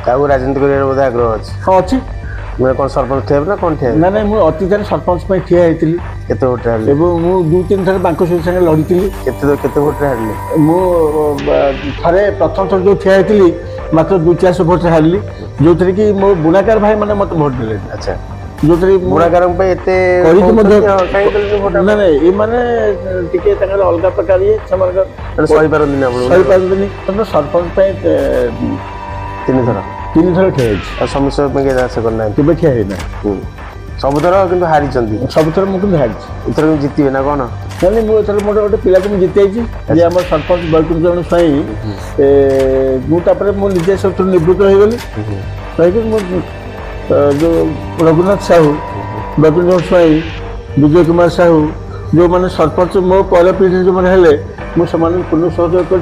राजनीति कर आग्रह अच्छे हाँ अच्छी मैं कौन सरपंच ठिया ना कौन ठिया ना ना मुझे अतीत सरपंच ठिया होती केते भोट हारले मुझे 2-3 थर बांको संगे लड़ी केते भोट हारले थे प्रथम थर जो ठिया होती मात्र 200-400 भोट हारली जो थे कि मो बुणाकार भाई मैंने मत भोट दे अच्छा जो थे बुणाकार ना ना ये मैंने टिके अलग प्रकार ये सही पारंदी सरपंच 3 थर ठिया समस्या करना केवे ठिया होना सबुथर कि हारी सबुथर मुझे हारी इथर जितबे ना कौन नहीं मुझे मोटे गोटे पिला को जीत आम सरपंच बैकुंठ स्वाई मुझे सब निवृत्त हो गली जो रघुनाथ साहू बैकुंठ स्वाई विजय कुमार साहू जो मैंने सरपंच मो पर पीढ़ी जो मैंने हेले मुझे पूर्ण सहयोग कर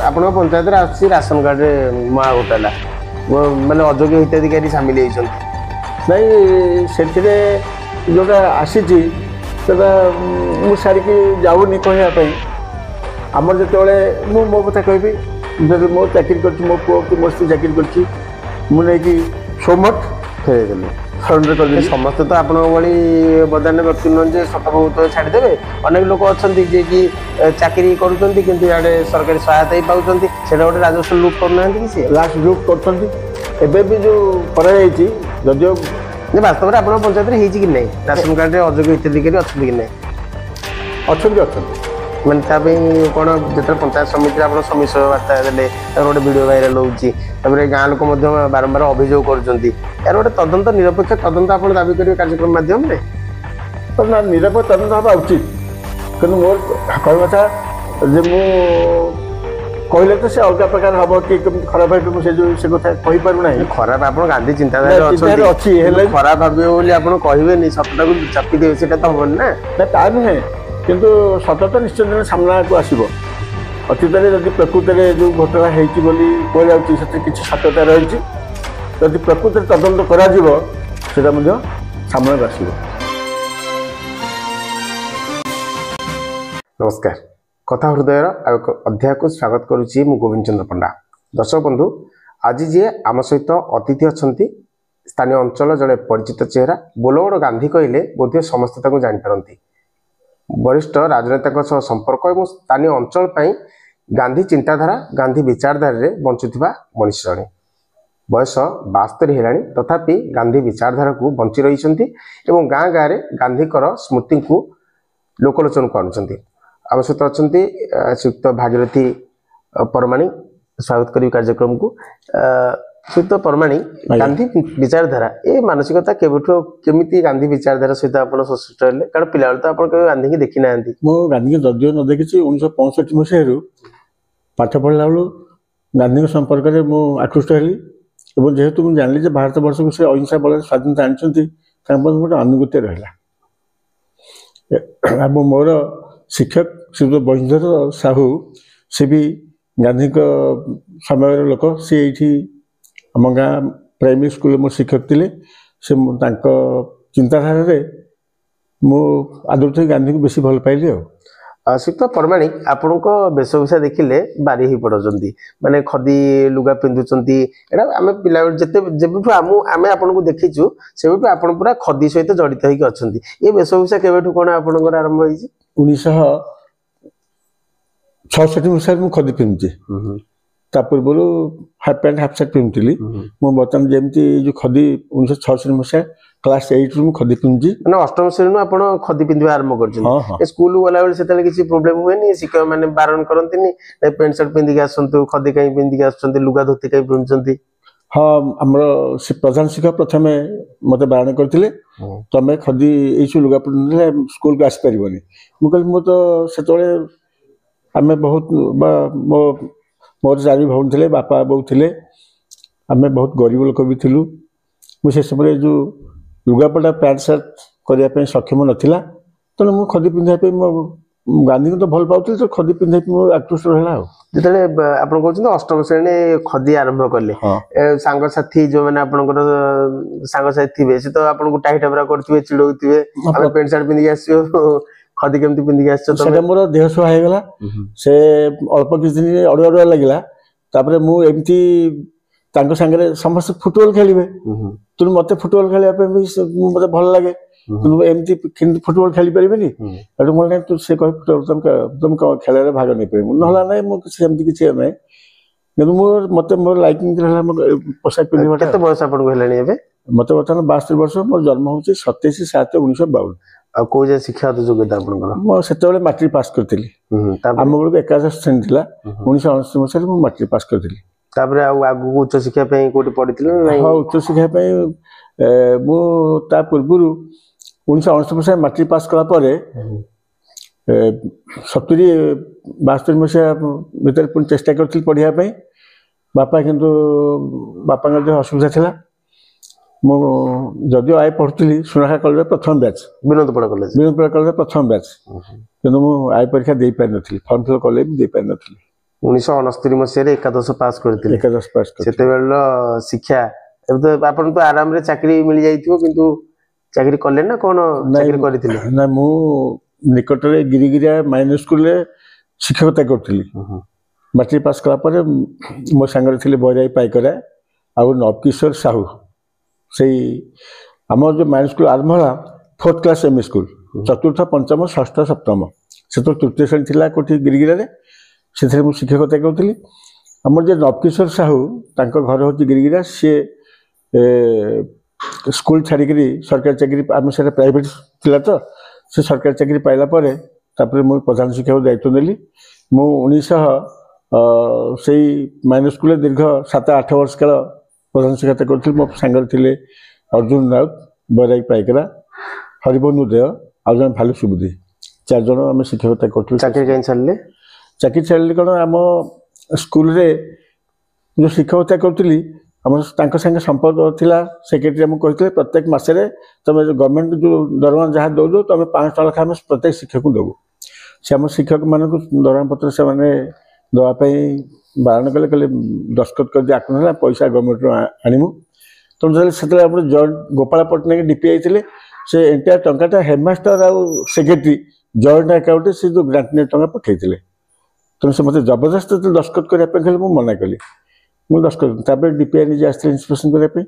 आप पंचायत आसी राशन कार्ड माँ घोटाला मैंने अयोग्य हिताधिकारी सामिल होती नहीं से जोटा आसी मुझे जाऊनी कहवाई आमर जो मो कथा कहि मो चाकरी कर मो पुओ कि मो स्त्री चाकरी कर सोमठ फेरदेली सरेंडर कर समस्ते तो आपण बदान व्यक्ति नुहे सत बहुत छाड़देवे अनेक लोक अच्छा कि चाकरी करुँचे सरकारी सहायता ही पाँच से गोटे राजस्व लुट करना कि लास्ट लुट कर जो जदियो वास्तव में आप पंचायत कि नहीं राशन कार्ड अयोग्य हिताधिकारी अच्छा कि नहीं अच्छा मैंने कौन जो पंचायत समिति आप समीक्षा वार्ता देते गोटे वीडियो भाइराल होती गाँ लोक बारंबार अभियोग कर गोटे तदंत निरपेक्ष तदंत आप दाबी करेंगे कार्यक्रम माध्यम निरपेक्ष तदंत हवा उचित कि मोर कहता कहले तो से अलग प्रकार हम कि खराब है से कथा कही पारना खराब आप गांधी चिंताधारा अच्छी खराब भावे बोली आप कहे सतटा को चापी देवे से तो हम ना ता नुहे किंतु सतता निश्चित दिन सामना को आसो अतीत में जब प्रकृत में जो घटना होती किसी सत्यता रही जब प्रकृत तदंत करा सामना को आसो। नमस्कार कथा हृदयर अध्याय को स्वागत करुच्ची मु गोविंद चंद्र पंडा। दर्शक बंधु आज जी आम सहित अतिथि अच्छा स्थानीय अंचल जड़े परिचित चेहरा बोलगड़ गांधी कहले बोधे समस्त जापारती वरिष्ठ राजनेता संपर्क और स्थानीय अंचल पर गांधी चिंताधारा गांधी विचारधारा बंचुवा मनीष जड़े बयस 72 है तथापि गांधी विचारधारा को बंची रही गाँ गाँव गांधी स्मृति को लोकलोचन को आणुंट आम सहित अच्छा श्रीयुक्त भागीरथी परमाणी स्वागत करी कार्यक्रम को श्रीयुक्त परमाणी गांधी विचारधारा ये मानसिकता केमिति गांधी विचारधारा सहित आप संश्लिष्ट हेले कारण पिला तो आप गांधी की देखी ना मो गांधी जदियो न देखी 1965 मसीह पाठ पढ़ला बेलू गांधी संपर्क में मुझे आकृष्ट हेली जेहेतु मुझे जानी भारत वर्ष को से अहिंसा बल स्वाधीनता आनी गोटे अनुभूति रहा मोर शिक्षक श्रीयुक्त बंधर साहू सी भी गांधी समय लोक सी ये आम गाँ प्राइमरी स्कूल मो शिक्षक थे से चिंताधारा मु आदर थे गांधी को बेसी भल पाइली श्रीयुक्त परमाणी आपण वेशभूषा देखिले बारी ही पड़े माने खदी लुगा पिंधुंट एटा आम पिला जब आम आपन को देखीचु से आपण पूरा खदी सहित जड़ित होकर अच्छा ये वेशभूषा केवेठु कौन आपंकर आरंभ होती 1966 मसीह मुझे खदी पिंधुचे पूर्व हाफ पैंट हाफ सार्ट पिंधुली मुझे बर्तमान जमी जो खदी 1966 मसीहा क्लास 8 रु खदी पिंधुची मैंने अष्टम श्रेणी आपण खदी पिंधवा आरंभ कर स्कूल गला बेले से किसी प्रोब्लेम हुए शिक्षक मैंने बारण करती पेंट सार्ट पिंधिक आसतु खदी कहीं पिंधिक आसुँच लुगा धोती कहीं पिंधुंट हाँ आमर प्रधान शिक्षक प्रथम मत बारण करते तुम खदी ये लुगा पिंधे स्कूल को आसपार मुझे मु तो से आम बहुत मोर 4 भाई थे बापा बो थे आम बहुत गरीब लोक भी थिलु मुझे समय जो लुगापटा पैंट सार्ट करने सक्षम नाला तेणु मुझे खदी पिंधापी गांधी को तो भल पाऊँ तो खदी पिंधापी आकृष्ट रहा जिते आप अष्टम श्रेणी खदी आरंभ कले सांगसाथी जो मैंने आपंकर सांगसाथी थे तो आपको टाही टाबरा करेंगे चिड़ौथे पेंट सार्ट पिंधिक आस खदी केमती पिंधिक आस मोर देह सुहा होगा से अल्प किसी दिन अड़ुआ अड़ुआ लगे मुझे ତାଙ୍କ ସାଙ୍ଗରେ ସମସ୍ତେ ଫୁଟବଲ ଖେଳିବେ ତେଣୁ ମତେ ଫୁଟବଲ ଖେଳିବା ପାଇଁ ବି ମତେ ଭଲ ଲାଗେ କିନ୍ତୁ ଏମିତି କିନ୍ତୁ ଫୁଟବଲ ଖେଳି ପାରିବେନି ସେଠୁ ମୁଁ ନାହିଁ ତୁ ସେ କହି ଫୁଟବଲ ତମେ ଖେଳରେ ଭାଗ ନେଇପାରିବୁ ନହେଲା ନାହିଁ ମୁଁ ସେମିତି କିଛି ନାହିଁ କିନ୍ତୁ ମତେ ମୋର ଲାଇକିଂ ହେଲା ପୋଷାକ ପିନ୍ଧିବା। କେତେ ବୟସ ଆପଣଙ୍କୁ ହେଲାଣି ଏବେ? ମତେ ବର୍ତ୍ତମାନ 62 ବର୍ଷ ମୋର ଜନ୍ମ ହଉଛି 27/7/1952। ଆଉ କୋଉ ଯାଏ ଶିକ୍ଷାଗତ ଯୋଗ୍ୟତା ଆପଣଙ୍କର? ମୁଁ ସେତେବେଳେ ମାଟ୍ରିକ ପାସ୍ କରିଥିଲି ଆମ ବେଳକୁ 11 ଶ୍ରେଣୀ ଥିଲା 1969 ମସିହାରେ ମୁଁ ମାଟ୍ରିକ ପାସ୍ କରିଥିଲି। ତାପରେ ଆଉ ଆଗକୁ ଉଚ୍ଚ ଶିକ୍ଷା ପାଇଁ କୋଉଠି ପଢିଥିଲେ? ହଁ ଉଚ୍ଚ ଶିକ୍ଷା ପାଇଁ ମୁଁ ତା ପୂର୍ବରୁ 1969 ମସିହାରେ ମାଟ୍ରିକ ପାସ୍ କଲା ପରେ 70-72 ମସିହା ଭିତରେ ପୁଣି ଚେଷ୍ଟା କରିଥିଲି ପଢିବା ପାଇଁ ବାପା କିନ୍ତୁ ବାପାଙ୍କର ଦେହ ଅସୁବିଧା ଥିଲା ମୁଁ ଯଦିଓ ଆଇ ପଢୁଥିଲି ସୁନାଖା କଲେଜରେ ପ୍ରଥମ ବ୍ୟାଚ୍ ବିନୋଦପଡ଼ା କଲେଜରେ ପ୍ରଥମ ବ୍ୟାଚ୍ କିନ୍ତୁ ମୁଁ ଆଇ ପରୀକ୍ଷା ଦେଇପାରିନଥିଲି ଫର୍ମ ଫିଲ୍ କଲେ ବି ଦେଇପାରିନଥିଲି। 1969 ମସିହାରେ ଏକାଦଶ ପାସ୍ କରିଥିଲେ। ସେତେବେଳର ଶିକ୍ଷା ଏବେ ତ ଆପଣ ତ ଆରାମରେ ଚାକିରି ମିଳିଯାଇଥିବ କିନ୍ତୁ ଚାକିରି କଲେ ନା କଣ ଚାକିରି କରିଥିଲେ? ନା ମୁଁ ନିକଟରେ ଗିରିଗିରିଆ ମାଇନର ସ୍କୁଲରେ ଶିକ୍ଷକତା କରୁଥିଲି ମାଟ୍ରିକ ପାସ୍ କଲା ପରେ ମୋ ସାଙ୍ଗରେ ଥିଲେ ବୈରାଇ ପାଇକରା ଆଉ ନବକିଶୋର ସାହୁ ସେଇ ଆମର ଯେଉଁ ମାଇନର ସ୍କୁଲ ଆରମ୍ଭ ହେଲା 4th class ME school 4th 5ମ 6ଠ 7ମ ସେତେବେଳେ 3ୟ ଶ୍ରେଣୀ ଥିଲା କୋଉଠି ଗିରିଗିରାରେ ସେଥିରେ ମୁଁ ଶିକ୍ଷକତା କରୁଥିଲି। ଆମର ଯେ ନବକିଶୋର ସାହୁ ତାଙ୍କ ଘର ହେଉଛି ଗିରିଗିରା ସିଏ ସ୍କୁଲ ଛାଡ଼ିକିରି ସରକାରୀ ଚାକିରି ଆମେ ସେଟା ପ୍ରାଇଭେଟ ଥିଲା ତ ସେ ସରକାରୀ ଚାକିରି ପାଇଲା ପରେ ତାପରେ ମୁଁ ପ୍ରଧାନ ଶିକ୍ଷକ ଦାୟିତ୍ୱ ନେଲି। ମୁଁ 1900 ସେଇ ମାଇନର ସ୍କୁଲରେ ଦୀର୍ଘ 7-8 ବର୍ଷ କାଳ ପ୍ରଧାନ ଶିକ୍ଷକତା କରୁଥିଲି। ମୋ ସାଙ୍ଗରେ ଥିଲେ ଅର୍ଜୁନ ରାଉତ ବୈରାଗୀ ପାଇକରା ହରିବନ୍ଧୁ ଦେୟ ଆଉ ଜଣେ ଭାଲୁ ସୁବୁଦ୍ଧି 4 ଜଣ ଆମେ ଶିକ୍ଷକତା କରୁଥିଲୁ। ଚାକିରି କାହିଁ ଛାଡ଼ିଲେ? ଚାକିରି ଛାଡ଼ିଲି କ'ଣ ଆମ ସ୍କୁଲରେ ଯେଉଁ ଶିକ୍ଷକତା କରୁଥିଲି ଆମର ତାଙ୍କ ସାଙ୍ଗେ ସମ୍ପର୍କ ଥିଲା ସେକ୍ରେଟାରୀ ଆମକୁ କହିଥିଲେ ପ୍ରତ୍ୟେକ ମାସରେ ତୁମେ ଗଭର୍ଣ୍ଣମେଣ୍ଟ ଯେଉଁ ଦରମା ଯାହା ଦେଉଛ ତୁମେ 500 ଟଙ୍କା ଲେଖା ଆମେ ପ୍ରତ୍ୟେକ ଶିକ୍ଷକଙ୍କୁ ଦେବୁ। ସେ ଆମ ଶିକ୍ଷକମାନଙ୍କୁ ଦରମା ପତ୍ର ସେମାନେ ଦେବା ପାଇଁ ବାରଣ କଲେ କହିଲେ ଦସ୍ତଖତ କରିଦି ଆକୁ ହେଲା ପଇସା ଗଭର୍ଣ୍ଣମେଣ୍ଟରୁ ଆଣିବୁ ତେଣୁ ସେତେବେଳେ ଆମର ଜଏଣ୍ଟ ଗୋପାଳ ପଟ୍ଟନାୟକ DPI ଥିଲେ ସେ ଏଣ୍ଟାୟାର ଟଙ୍କାଟା ହେଡମାଷ୍ଟର ଆଉ ସେକ୍ରେଟାରୀ ଜଏଣ୍ଟ ଆକାଉଣ୍ଟରେ ସେ ଯେଉଁ ଗ୍ରାଣ୍ଟ ଟଙ୍କା ପଠାଇଥିଲେ ତେଣୁ ସେ ମୋତେ ଜବରଦସ୍ତ ଦସ୍ତଖତ କରିବା ପାଇଁ କହିଲେ ମୁଁ ମନା କଲି ମୁଁ ଦସ୍ତଖତ ତାପରେ DPI ନିଜେ ଆସିଥିଲେ ଇନ୍ସପେକ୍ସନ କରିବା ପାଇଁ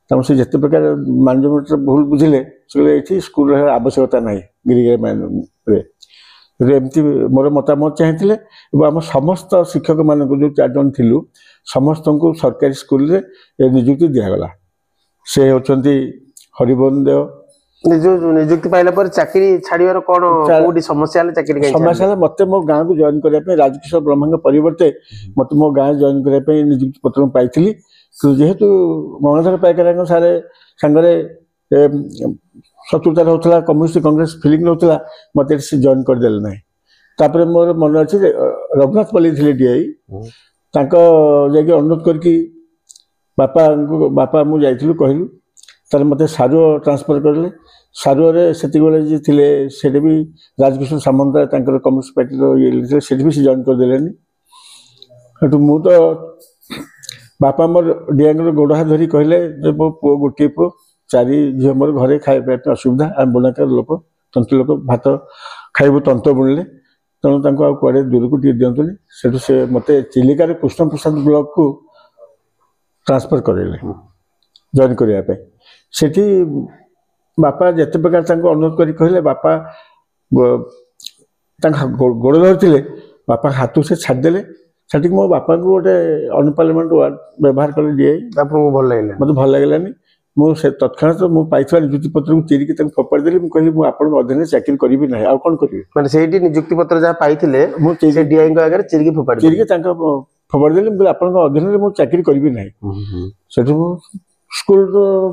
ତେଣୁ ସେ ଯେତେ ପ୍ରକାର ମ୍ୟାନେଜମେଣ୍ଟର ଭୁଲ ବୁଝିଲେ ସେ କହିଲେ ଏଇଠି ସ୍କୁଲର ଆବଶ୍ୟକତା ନାହିଁ ଗିରିଗିରି ମ୍ୟାନରେ ଏମିତି ମୋର ମତାମତ ଚାହିଁଥିଲେ ଏବଂ ଆମ ସମସ୍ତ ଶିକ୍ଷକମାନଙ୍କୁ ଯେଉଁ 4 ଜଣ ଥିଲୁ ସମସ୍ତଙ୍କୁ ସରକାରୀ ସ୍କୁଲରେ ନିଯୁକ୍ତି ଦିଆଗଲା। ସେ ହେଉଛନ୍ତି ହରିବନ୍ଧୁ ଦେୟ। ନିଯୁକ୍ତି ପାଇଲା ପରେ ଚାକିରି ଛାଡ଼ିବାର କ'ଣ କୋଉଠି ସମସ୍ୟା ହେଲା? ଚାକିରି ସମସ୍ୟା ହେଲା ମୋତେ ମୋ ଗାଁକୁ ଜଏନ୍ କରିବା ପାଇଁ ରାଜକିଶୋର ବ୍ରହ୍ମାଙ୍କ ପରିବର୍ତ୍ତେ ମୋତେ ମୋ ଗାଁ ଜଏନ୍ କରିବା ପାଇଁ ନିଯୁକ୍ତି ପତ୍ର ପାଇଥିଲି କିନ୍ତୁ ଯେହେତୁ ଗଙ୍ଗାଧର ପାଇକରାଙ୍କ ସାଙ୍ଗରେ ଶତ୍ରୁତା ରହୁଥିଲା କମ୍ୟୁନିଷ୍ଟ କଂଗ୍ରେସ ଫିଲିଂ ରହୁଥିଲା ମୋତେ ସେ ଜଏନ୍ କରିଦେଲେ ନାହିଁ। ତାପରେ ମୋର ମନେ ଅଛି ରଘୁନାଥ ପଲ୍ଲୀ ଥିଲେ DI ତାଙ୍କ ଯାଇକି ଅନୁରୋଧ କରିକି ବାପା ମୁଁ ଯାଇଥିଲୁ କହିଲୁ ତାହେଲେ ମୋତେ ସାରୁଅ ଟ୍ରାନ୍ସଫର କରିଲେ। ସାରୁଅରେ ସେତିକିବେଳେ ଯିଏ ଥିଲେ ସେଠି ବି ରାଜକିଶୋର ସାମନ୍ତରାୟ ତାଙ୍କର କମ୍ୟୁନିଷ୍ଟ ପାର୍ଟିର ଇଏ ଥିଲେ ସେଠି ବି ସେ ଜଏନ୍ କରିଦେଲେନି। ସେଠୁ ମୁଁ ତ ବାପା ମୋର DIଙ୍କର ଗୋଡ଼ ହାତ ଧରି କହିଲେ ଯେ ମୋ ପୁଅ ଗୋଟିଏ ପୁଅ 4 ଝିଅ ମୋର ଘରେ ଖାଇବା ପାଇଁ ଅସୁବିଧା ଆମେ ବୁଣାକାର ଲୋକ ତନ୍ତ ଲୋକ ଭାତ ଖାଇବୁ ତନ୍ତ ବୁଣିଲେ ତେଣୁ ତାଙ୍କୁ ଆଉ କୁଆଡ଼େ ଦୂରକୁ ଟିକେ ଦିଅନ୍ତୁନି। ସେଠୁ ସେ ମୋତେ ଚିଲିକାର କୃଷ୍ଣପ୍ରସାଦ ବ୍ଲକକୁ ଟ୍ରାନ୍ସଫର କରାଇଲେ ଜଏନ୍ କରିବା ପାଇଁ। ସେଠି ବାପା ଯେତେ ପ୍ରକାର ତାଙ୍କୁ ଅନୁରୋଧ କରି କହିଲେ ବାପା ତାଙ୍କ ଗୋଡ଼ ଧରିଥିଲେ ବାପା ହାତକୁ ସେ ଛାଡ଼ିଦେଲେ। ସେଠିକି ମୋ ବାପାଙ୍କୁ ଗୋଟେ ଅନପାର୍ଲାମେଣ୍ଟ ୱାର୍ଡ ବ୍ୟବହାର କଲେ DI ଆପଣଙ୍କୁ ଭଲ ଲାଗିଲା? ମୋତେ ଭଲ ଲାଗିଲାନି। ମୁଁ ସେ ତତ୍କ୍ଷଣାତ ମୁଁ ପାଇଥିବା ନିଯୁକ୍ତି ପତ୍ରକୁ ଚିରିକି ତାଙ୍କୁ ଫୋପାଡ଼ି ଦେଲି। ମୁଁ କହିଲି ମୁଁ ଆପଣଙ୍କ ଅଧୀନରେ ଚାକିରି କରିବି ନାହିଁ ଆଉ କ'ଣ କରିବି। ମାନେ ସେଇଠି ନିଯୁକ୍ତି ପତ୍ର ଯାହା ପାଇଥିଲେ ମୁଁ DIଙ୍କ ଆଗରେ ଚିରିକି ତାଙ୍କ ଫୋପାଡ଼ି ଦେଲି। ମୁଁ କହିଲି ଆପଣଙ୍କ ଅଧୀନରେ ମୁଁ ଚାକିରି କରିବି ନାହିଁ। ସେଠୁ ମୁଁ ସ୍କୁଲ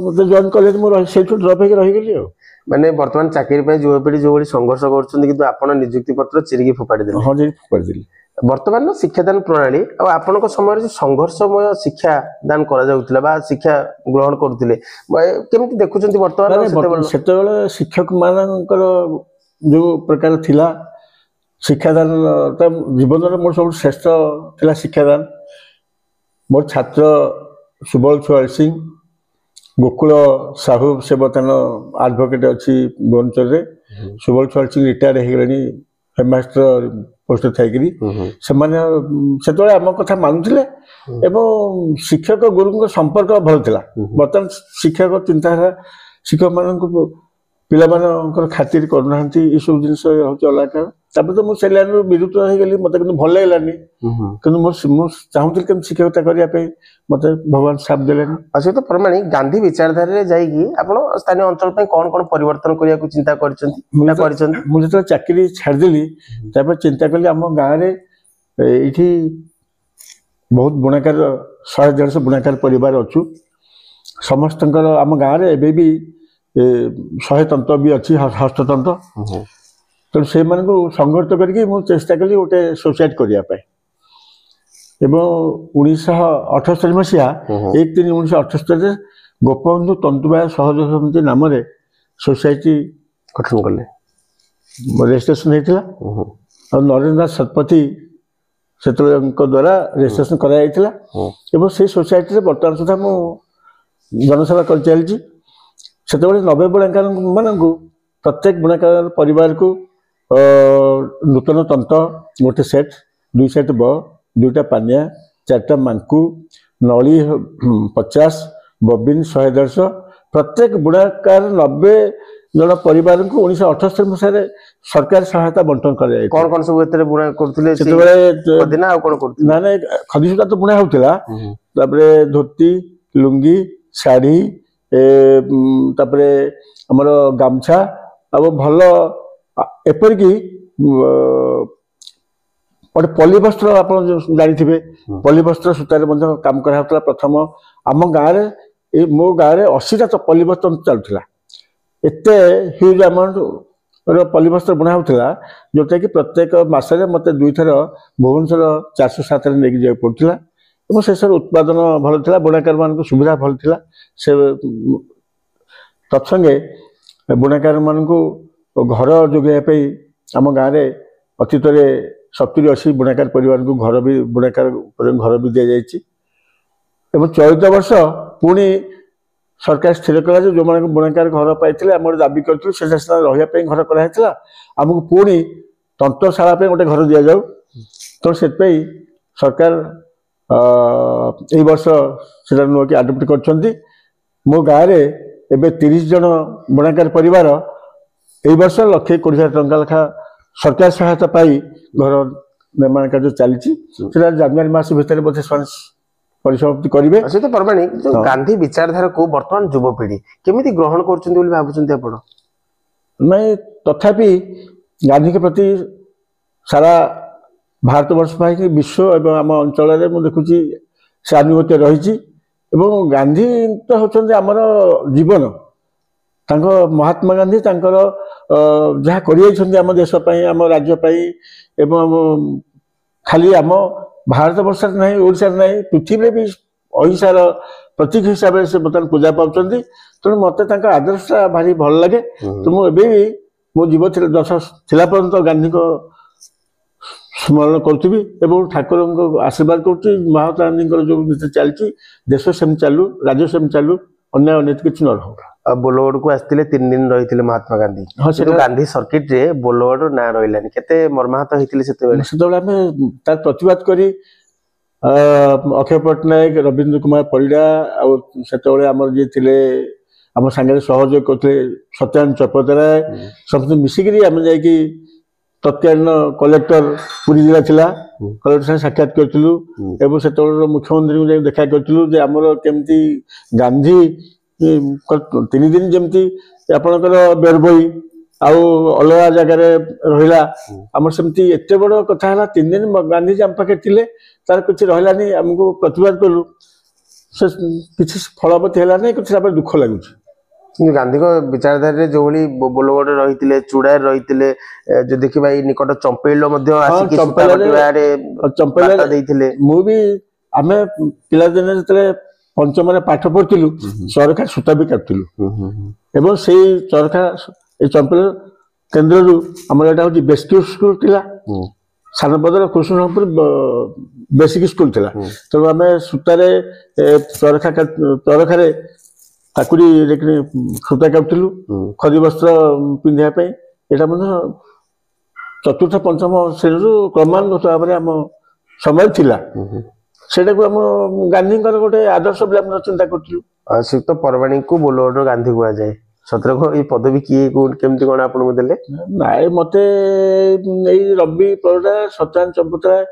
ମୋତେ ଜଏନ୍ କଲେ ମୁଁ ସେଇଠୁ ଡ୍ରପ୍ ହେଇକି ରହିଗଲି ଆଉ। ମାନେ ବର୍ତ୍ତମାନ ଚାକିରି ପାଇଁ ଯୁବପିଢ଼ି ଯୋଉଭଳି ସଂଘର୍ଷ କରୁଛନ୍ତି କିନ୍ତୁ ଆପଣ ନିଯୁକ୍ତି ପତ୍ର ଚିରିକି ଫୋପାଡ଼ି ଦେଲେ? ହଁ ଚିରିକି ଫୋପାଡ଼ି ଦେଲି। ବର୍ତ୍ତମାନର ଶିକ୍ଷାଦାନ ପ୍ରଣାଳୀ ଆଉ ଆପଣଙ୍କ ସମୟରେ ଯୋଉ ସଂଘର୍ଷମୟ ଶିକ୍ଷା ଦାନ କରାଯାଉଥିଲା ବା ଶିକ୍ଷା ଗ୍ରହଣ କରୁଥିଲେ କେମିତି ଦେଖୁଛନ୍ତି ବର୍ତ୍ତମାନ? ସେତେବେଳେ ଶିକ୍ଷକ ମାନଙ୍କର ଯୋଉ ପ୍ରକାର ଥିଲା ଶିକ୍ଷାଦାନ ଜୀବନର ମୋର ସବୁଠୁ ଶ୍ରେଷ୍ଠ ଥିଲା ଶିକ୍ଷାଦାନ। ମୋର ଛାତ୍ର ସୁବଳ ଛୁଆଳ ସିଂ ଗୋକୁଳ ସାହୁ ସେ ବର୍ତ୍ତମାନ ଆଡଭୋକେଟ୍ ଅଛି ଭୁବନେଶ୍ୱରରେ। ସୁବଳ ଛୁଆଳ ସିଂ ରିଟାୟାର୍ଡ ହେଇଗଲେଣି ହେଡମାଷ୍ଟର ପୋଷ୍ଟ ଥାଇକିରି ସେମାନେ ସେତେବେଳେ ଆମ କଥା ମାନୁଥିଲେ ଏବଂ ଶିକ୍ଷକ ଗୁରୁଙ୍କ ସମ୍ପର୍କ ଭଲ ଥିଲା। ବର୍ତ୍ତମାନ ଶିକ୍ଷକ ଚିନ୍ତାଧାରା ଶିକ୍ଷକ ମାନଙ୍କୁ ପିଲାମାନଙ୍କର ଖାତିର କରୁନାହାନ୍ତି, ଏସବୁ ଜିନିଷ ହଉଛି ଅଲଗା। ତାପରେ ତ ମୁଁ ସେ ଲାଇନରୁ ବିରକ୍ତ ହେଇଗଲି, ମତେ କିନ୍ତୁ ଭଲ ଲାଗିଲାନି। କିନ୍ତୁ ମୁଁ ଚାହୁଁଥିଲି କେମିତି ଶିକ୍ଷକତା କରିବା ପାଇଁ, ମତେ ଭଗବାନ ସାଥ ଦେଲେନି। ଅଚ୍ୟୁତ ପରମାଣି ଗାନ୍ଧୀ ବିଚାରଧାରାରେ ଯାଇକି ଆପଣ ସ୍ଥାନୀୟ ଅଞ୍ଚଳ ପାଇଁ କଣ କଣ ପରିବର୍ତ୍ତନ କରିବାକୁ ଚିନ୍ତା କରିଛନ୍ତି? ମୁଁ ଯେତେବେଳେ ଚାକିରି ଛାଡ଼ିଦେଲି ତାପରେ ଚିନ୍ତା କଲି ଆମ ଗାଁରେ ଏଇଠି ବହୁତ ବୁଣାକାର 100-150 ବୁଣାକାର ପରିବାର ଅଛୁ। ସମସ୍ତଙ୍କର ଆମ ଗାଁରେ ଏବେ ବି 100 ତନ୍ତ ବି ଅଛି, ହସ୍ତତନ୍ତ। ତେଣୁ ସେମାନଙ୍କୁ ସଂଗଠିତ କରିକି ମୁଁ ଚେଷ୍ଟା କଲି ଗୋଟେ ସୋସାଇଟି କରିବା ପାଇଁ। ଏବଂ 1978 ମସିହା 1/3/1978 ଗୋପବନ୍ଧୁ ତନ୍ତୁବାୟ ସହଯୋଗ ସମିତି ନାମରେ ସୋସାଇଟି ଗଠନ କଲେ, ରେଜିଷ୍ଟ୍ରେସନ ହେଇଥିଲା। ଆଉ ନରେନ୍ଦ୍ର ଶତପଥୀ ସେତେବେଳଙ୍କ ଦ୍ୱାରା ରେଜିଷ୍ଟ୍ରେସନ କରାଯାଇଥିଲା। ଏବଂ ସେଇ ସୋସାଇଟିରେ ବର୍ତ୍ତମାନ ସୁଦ୍ଧା ମୁଁ ଜନସେବା କରି ଚାଲିଛି। ସେତେବେଳେ 90 ବୁଣାକାର ମାନଙ୍କୁ ପ୍ରତ୍ୟେକ ବୁଣାକାର ପରିବାରକୁ ନୂତନ ତନ୍ତ ଗୋଟେ ସେଟ୍, 2 ସେଟ୍ ବ, 2ଟା ପାନିଆ, 4ଟା ମାଙ୍କୁ, ନଳି 50, ବବିନ୍ 100-150, ପ୍ରତ୍ୟେକ ବୁଣାକାର 90 ଜଣ ପରିବାରଙ୍କୁ 1978 ମସିହାରେ ସରକାର ସହାୟତା ବଣ୍ଟନ କରାଯାଇଥିଲା। କଣ କଣ ସବୁ ଏଥିରେ ବୁଣା କରୁଥିଲେ? ସେତେବେଳେ ଖଦିନା ଆଉ କଣ କରୁଥିଲେ? ନା ଖଦି ସୂତା ତ ବୁଣା ହଉଥିଲା। ତାପରେ ଧୋତି, ଲୁଙ୍ଗି, ଶାଢ଼ୀ, ତାପରେ ଆମର ଗାମୁଛା, ଆଉ ଭଲ ଏପରିକି ଗୋଟେ ପଲିବସ୍ତ୍ର, ଆପଣ ଜାଣିଥିବେ ପଲିବସ୍ତ୍ର ସୂତାରେ ମଧ୍ୟ କାମ କରାହେଉଥିଲା। ପ୍ରଥମ ଆମ ଗାଁରେ ମୋ ଗାଁରେ 80ଟା ପଲିବସ୍ତ୍ର ଚାଲୁଥିଲା। ଏତେ ହ୍ୟୁଜ୍ ଆମାଉଣ୍ଟ ର ପଲିବସ୍ତ୍ର ବୁଣା ହେଉଥିଲା, ଯୋଉଟାକି ପ୍ରତ୍ୟେକ ମାସରେ ମୋତେ 2 ଥର ଭୁବନେଶ୍ୱର 407ରେ ନେଇକି ଯିବାକୁ ପଡ଼ୁଥିଲା। ଏବଂ ଶେଷରେ ଉତ୍ପାଦନ ଭଲ ଥିଲା, ବୁଣାକାରମାନଙ୍କୁ ସୁବିଧା ଭଲ ଥିଲା। ସେ ତତ୍ସଙ୍ଗେ ବୁଣାକାରମାନଙ୍କୁ ଘର ଯୋଗାଇବା ପାଇଁ ଆମ ଗାଁରେ ଅତୀତରେ 70-80 ବୁଣାକାର ପରିବାରଙ୍କୁ ବୁଣାକାର ଘର ବି ଦିଆଯାଇଛି। ଏବଂ ଚଳିତ ବର୍ଷ ପୁଣି ସରକାର ସ୍ଥିର କଲା ଯେ ଯେଉଁମାନଙ୍କୁ ବୁଣାକାର ଘର ପାଇଥିଲେ, ଆମର ଦାବି କରିଥିଲୁ ସେ ସ୍ଥାନରେ ରହିବା ପାଇଁ ଘର କରାହେଇଥିଲା, ଆମକୁ ପୁଣି ତନ୍ତଶାଳା ପାଇଁ ଗୋଟେ ଘର ଦିଆଯାଉ। ତେଣୁ ସେଥିପାଇଁ ସରକାର ଏଇ ବର୍ଷ ସେଟା ନୂଆକି ଆଡପ୍ଟ କରିଛନ୍ତି। ମୋ ଗାଁରେ ଏବେ 30 ଜଣ ବୁଣାକାର ପରିବାର ଏଇ ବର୍ଷ 1,20,000 ଟଙ୍କା ଲେଖା ସରକାର ସହାୟତା ପାଇ ଘର ନିର୍ମାଣ କାର୍ଯ୍ୟ ଚାଲିଛି। ସେଟା ଜାନୁଆରୀ ମାସ ଭିତରେ ବୋଧେ ପରିସମାପ୍ତି କରିବେ। ଅଚ୍ୟୁତ ପରମାଣି, ଗାନ୍ଧୀ ବିଚାରଧାରାକୁ ବର୍ତ୍ତମାନ ଯୁବପିଢି କେମିତି ଗ୍ରହଣ କରୁଛନ୍ତି ବୋଲି ଭାବୁଛନ୍ତି ଆପଣ? ନାଇଁ, ତଥାପି ଗାନ୍ଧୀଙ୍କ ପ୍ରତି ସାରା ଭାରତବର୍ଷ ପାଇଁ ବିଶ୍ୱ ଏବଂ ଆମ ଅଞ୍ଚଳରେ ମୁଁ ଦେଖୁଛି ସେ ଆନୁଗତ୍ୟ ରହିଛି। ଏବଂ ଗାନ୍ଧୀ ତ ହେଉଛନ୍ତି ଆମର ଜୀବନ। ତାଙ୍କ ମହାତ୍ମା ଗାନ୍ଧୀ ତାଙ୍କର ଯାହା କରିଯାଇଛନ୍ତି ଆମ ଦେଶ ପାଇଁ, ଆମ ରାଜ୍ୟ ପାଇଁ, ଏବଂ ଖାଲି ଆମ ଭାରତବର୍ଷରେ ନାହିଁ, ଓଡ଼ିଶାରେ ନାହିଁ, ପୃଥିବୀରେ ବି ଅହିଂସାର ପ୍ରତୀକ ହିସାବରେ ସେ ବର୍ତ୍ତମାନ ପୂଜା ପାଉଛନ୍ତି। ତେଣୁ ମୋତେ ତାଙ୍କ ଆଦର୍ଶଟା ଭାରି ଭଲ ଲାଗେ। ତ ମୁଁ ଏବେ ବି ମୋ ଦଶ ଥିଲା ପର୍ଯ୍ୟନ୍ତ ଗାନ୍ଧୀଙ୍କ ସ୍ମରଣ କରୁଥିବି ଏବଂ ଠାକୁରଙ୍କ ଆଶୀର୍ବାଦ କରୁଛି ମହାତ୍ମା ଗାନ୍ଧୀଙ୍କର ଯୋଉ ନୀତି ଚାଲିଛି, ଦେଶ ସେମିତି ଚାଲୁ, ରାଜ୍ୟ ସେମିତି ଚାଲୁ, ଅନ୍ୟାୟ ଅନୀତି କିଛି ନ ରହୁ। ବୋଲଗଡ଼କୁ ଆସିଥିଲେ, 3 ଦିନ ରହିଥିଲେ ମହାତ୍ମା ଗାନ୍ଧୀ। ଗାନ୍ଧୀ ସର୍କିଟରେ ବୋଲଗଡ଼ ନାଁ ରହିଲାନି, କେତେ ମର୍ମାହତ ହେଇଥିଲେ ସେତେବେଳେ? ସେତେବେଳେ ଆମେ ତାର ପ୍ରତିବାଦ କରି ଅକ୍ଷୟ ପଟ୍ଟନାୟକ, ରବୀନ୍ଦ୍ର କୁମାର ପରିଡ଼ା, ଆଉ ସେତେବେଳେ ଆମର ଯିଏ ଥିଲେ ଆମ ସାଙ୍ଗରେ ସହଯୋଗ କରୁଥିଲେ ସତ୍ୟାନନ୍ଦ ଚଟ୍ଟୋପାଧ୍ୟାୟ, ସମସ୍ତେ ମିଶିକିରି ଆମେ ଯାଇକି ତତ୍କାଳୀନ କଲେକ୍ଟର ପୁରୀ ଜିଲ୍ଲା ଥିଲା, କଲେକ୍ଟର ସାଙ୍ଗେ ସାକ୍ଷାତ କରିଥିଲୁ। ଏବଂ ସେତେବେଳର ମୁଖ୍ୟମନ୍ତ୍ରୀଙ୍କୁ ଯାଇ ଦେଖା କରିଥିଲୁ ଯେ ଆମର କେମିତି ଗାନ୍ଧୀ 3 ଦିନ ଯେମିତି ଆପଣଙ୍କର ବେରବଇ ଆଉ ଅଲଗା ଜାଗାରେ ରହିଲା, ଆମର ସେମିତି ଏତେ ବଡ଼ କଥା ହେଲା 3 ଦିନ ଗାନ୍ଧୀଜୀ ଆମ ପାଖରେ ଥିଲେ, ତାର କିଛି ରହିଲାନି। ଆମକୁ ପ୍ରତିବାଦ କଲୁ, ସେ କିଛି ଫଳବତୀ ହେଲାନି, କିଛି ତାପରେ ଦୁଃଖ ଲାଗୁଛି। ଗାନ୍ଧୀଙ୍କ ବିଚାରଧାରାରେ ଯୋଉଭଳି ବୋଲଗଡ଼ରେ ରହିଥିଲେ, ଚୁଡ଼ାରେ ରହିଥିଲେ, ଯୋଉ ଦେଖିବା ଏଇ ନିକଟ ଚମ୍ପେଇଲ ମଧ୍ୟ ଆସିକି ଚମ୍ପେଇଲ ଦେଇଥିଲେ। ମୁଁ ବି ଆମେ ପିଲାଦିନେ ଯେତେବେଳେ ପଞ୍ଚମରେ ପାଠ ପଢୁଥିଲୁ, ଚରଖା ସୂତା ବି କାଟୁଥିଲୁ। ଏବଂ ସେଇ ଚରଖା ଏଇ ଚମ୍ପେଇଲ କେନ୍ଦ୍ରରୁ ଆମର ଏଇଟା ହଉଛି ବେସିକ ସ୍କୁଲ ଥିଲା, ସାନପଦର କୃଷ୍ଣପୁର ବେସିକ ସ୍କୁଲ ଥିଲା। ତେଣୁ ଆମେ ସୂତାରେ ଚରଖାରେ ତାକୁରି ସୂତା କାଟୁଥିଲୁ ଖଦି ବସ୍ତ୍ର ପିନ୍ଧିବା ପାଇଁ। ଏଇଟା ମଧ୍ୟ ଚତୁର୍ଥ ପଞ୍ଚମ ଶ୍ରେଣୀରୁ କ୍ରମାନ୍ୱତ ଭାବରେ ଆମ ସମୟ ଥିଲା। ସେଇଟାକୁ ଆମ ଗାନ୍ଧୀଙ୍କର ଗୋଟେ ଆଦର୍ଶ ବୋଲି ଆମେ ଚିନ୍ତା କରୁଥିଲୁ। ଶ୍ରୀଯୁକ୍ତ ପରମାଣିକୁ ବୋଲଗଡ଼ର ଗାନ୍ଧୀ କୁହାଯାଏ। ସତରେ ଏଇ ପଦବୀ କିଏ କେମିତି କଣ ଆପଣଙ୍କୁ ଦେଲେ? ନାଇଁ ମତେ ଏଇ ରବି ପରିଡ଼ା, ସତ୍ୟନାରାୟଣ ଚମ୍ପତରାୟ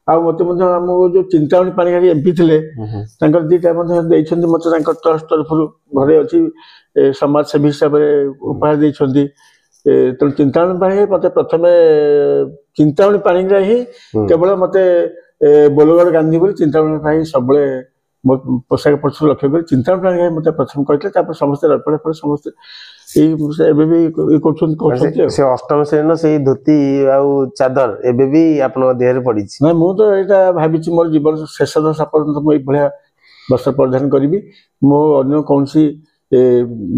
ଆଉ ମତେ ମଧ୍ୟ ଆମ ଯୋଉ ଚିନ୍ତାମଣି ପାଣିଗ୍ରାହୀ ଏମ୍ପି ଥିଲେ ତାଙ୍କର ଦିଟା ମଧ୍ୟ ଦେଇଛନ୍ତି ମତେ ତାଙ୍କ ଟ୍ରଷ୍ଟ ତରଫରୁ। ଘରେ ଅଛି ସମାଜସେବୀ ହିସାବରେ ଉପହାର ଦେଇଛନ୍ତି। ତେଣୁ ଚିନ୍ତାମଣି ପାଣିଗ୍ରାହୀ ମତେ ପ୍ରଥମେ ଚିନ୍ତାମଣି ପାଣିଗ୍ରାହୀ କେବଳ ମତେ ବୋଲଗଡ଼ ଗାନ୍ଧୀ ବୋଲି ଚିନ୍ତାମଣି ପାଣିଗ୍ରାହୀ ସବୁବେଳେ ମୋ ପୋଷାକ ପରିଚ୍ଛଦ ଲକ୍ଷ୍ୟ କରି ଚିନ୍ତାମଣି ପାଣିଗ୍ରାହୀ ମତେ ପ୍ରଥମେ କହିଥିଲେ। ତାପରେ ସମସ୍ତେ ସମସ୍ତେ ଏଇ ଏବେ ବି କରୁଛନ୍ତି। ସେ ଅଷ୍ଟମ ଶ୍ରେଣୀର ସେଇ ଧୋତି ଆଉ ଚାଦର ଏବେ ବି ଆପଣଙ୍କ ଦେହରେ ପଡିଛି? ନାଇଁ ମୁଁ ତ ଏଇଟା ଭାବିଛି ମୋର ଜୀବନ ଶେଷ ଦଶା ପର୍ଯ୍ୟନ୍ତ ମୁଁ ଏଇଭଳିଆ ବସ୍ତ୍ର ପରିଧାନ କରିବି। ମୁଁ ଅନ୍ୟ କୌଣସି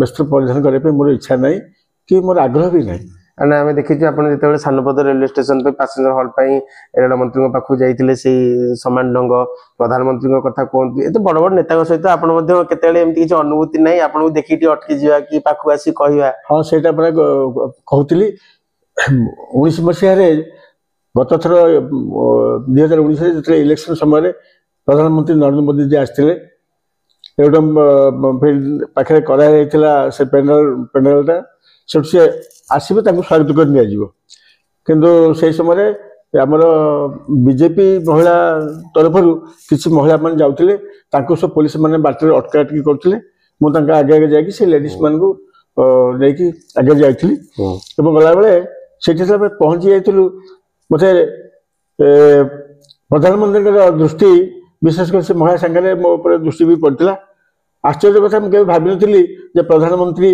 ବସ୍ତ୍ର ପରିଧାନ କରିବା ପାଇଁ ମୋର ଇଚ୍ଛା ନାହିଁ କି ମୋର ଆଗ୍ରହ ବି ନାହିଁ। କାରଣ ଆମେ ଦେଖିଛୁ ଆପଣ ଯେତେବେଳେ ସାନପଦ ରେଲୱେ ଷ୍ଟେସନ ପାଇଁ ପାସେଞ୍ଜର ହଲ୍ ପାଇଁ ରେଳମନ୍ତ୍ରୀଙ୍କ ପାଖକୁ ଯାଇଥିଲେ ସେଇ ସମାନ ଢଙ୍ଗ, ପ୍ରଧାନମନ୍ତ୍ରୀଙ୍କ କଥା କୁହନ୍ତୁ, ଏତେ ବଡ ବଡ ନେତାଙ୍କ ସହିତ ଆପଣ ମଧ୍ୟ କେତେବେଳେ ଏମିତି କିଛି ଅନୁଭୂତି ନାହିଁ ଆପଣଙ୍କୁ ଦେଖିକି ଟିକେ ଅଟକି ଯିବା କି ପାଖକୁ ଆସି କହିବା? ହଁ ସେଇଟା ପୁରା କହୁଥିଲି 19 ମସିହାରେ ଗତ ଥର 2019ରେ ଯେତେବେଳେ ଇଲେକ୍ସନ ସମୟରେ ପ୍ରଧାନମନ୍ତ୍ରୀ ନରେନ୍ଦ୍ର ମୋଦି ଯେ ଆସିଥିଲେ ଏଇଟା ପାଖରେ କରାଯାଇଥିଲା ସେ ପେଣ୍ଡାଲଟା, ସେଠୁ ସେ ଆସିବେ ତାଙ୍କୁ ସ୍ୱାଗତ କରି ନିଆଯିବ। କିନ୍ତୁ ସେଇ ସମୟରେ ଆମର ବିଜେପି ମହିଳା ତରଫରୁ କିଛି ମହିଳା ମାନେ ଯାଉଥିଲେ, ତାଙ୍କୁ ସବୁ ପୋଲିସ ମାନେ ବାଟରେ ଅଟକାଅଟକି କରୁଥିଲେ। ମୁଁ ତାଙ୍କ ଆଗେ ଆଗେ ଯାଇକି ସେ ଲେଡିଜ ମାନଙ୍କୁ ନେଇକି ଆଗେ ଯାଇଥିଲି ଏବଂ ଗଲାବେଳେ ସେଠି ଯେତେବେଳେ ପହଞ୍ଚି ଯାଇଥିଲୁ ମତେ ପ୍ରଧାନମନ୍ତ୍ରୀଙ୍କର ଦୃଷ୍ଟି ବିଶେଷ କରି ସେ ମହିଳା ସାଙ୍ଗରେ ମୋ ଉପରେ ଦୃଷ୍ଟି ବି ପଡ଼ିଥିଲା। ଆଶ୍ଚର୍ଯ୍ୟ କଥା, ମୁଁ କେବେ ଭାବିନଥିଲି ଯେ ପ୍ରଧାନମନ୍ତ୍ରୀ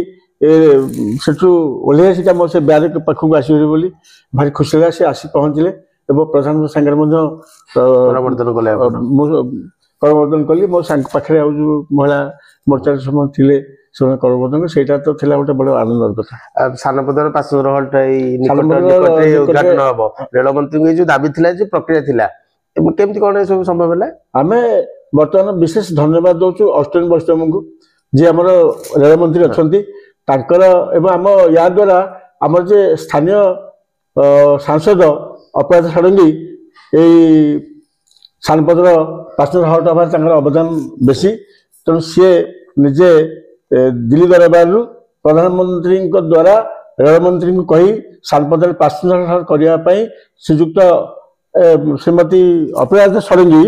ସେଠୁ ଓହ୍ଲେଇ ଆସିକି ଆମ ସେ ବ୍ୟାରେକ୍ ପାଖକୁ ଆସିବେ ବୋଲି। ଭାରି ଖୁସି ହେଲା, ସେ ଆସି ପହଞ୍ଚିଲେ ଏବଂ ପ୍ରଧାନମନ୍ତ୍ରୀ ସାଙ୍ଗରେ ମଧ୍ୟ ମୁଁ କରମର୍ଦ୍ଦନ କଲି। ମୋ ସାଙ୍ଗ ପାଖରେ ଆଉ ଯୋଉ ମହିଳା ମୋର୍ଚ୍ଚାର ସମସ୍ତେ ଥିଲେ ସେମାନେ କରମର୍ଦ୍ଦନ, ସେଇଟା ତ ଥିଲା ଗୋଟେ ବଡ ଆନନ୍ଦର କଥା। ସାନପଦାର ପାସେଞ୍ଜର ହଲ୍ଟା ଏଇ ନିକଟରେ ଉଦ୍ଘାଟନ ହବ, ରେଳମନ୍ତ୍ରୀଙ୍କ ଯୋଉ ଦାବି ଥିଲା, ଯୋଉ ପ୍ରକ୍ରିୟା ଥିଲା, କେମିତି କଣ ଏସବୁ ସମ୍ଭବ ହେଲା? ଆମେ ବର୍ତ୍ତମାନ ବିଶେଷ ଧନ୍ୟବାଦ ଦଉଛୁ ଅଶ୍ୱିନୀ ବୈଷ୍ଣବଙ୍କୁ, ଯିଏ ଆମର ରେଳମନ୍ତ୍ରୀ ଅଛନ୍ତି ତାଙ୍କର, ଏବଂ ଆମ ୟା ଦ୍ୱାରା ଆମର ଯେ ସ୍ଥାନୀୟ ସାଂସଦ ଅପରାଧ ଷଡ଼ଙ୍ଗୀ ଏଇ ସାନପଦର ପାସେଞ୍ଜର ହଲ୍ଟ ହେବାରେ ତାଙ୍କର ଅବଦାନ ବେଶୀ। ତେଣୁ ସିଏ ନିଜେ ଦିଲ୍ଲୀ ଦରବାରରୁ ପ୍ରଧାନମନ୍ତ୍ରୀଙ୍କ ଦ୍ୱାରା ରେଳମନ୍ତ୍ରୀଙ୍କୁ କହି ସାନପଦରେ ପାସେଞ୍ଜର ହଲ୍ କରିବା ପାଇଁ ଶ୍ରୀଯୁକ୍ତ ଶ୍ରୀମତୀ ଅପରାଧ ଷଡ଼ଙ୍ଗୀ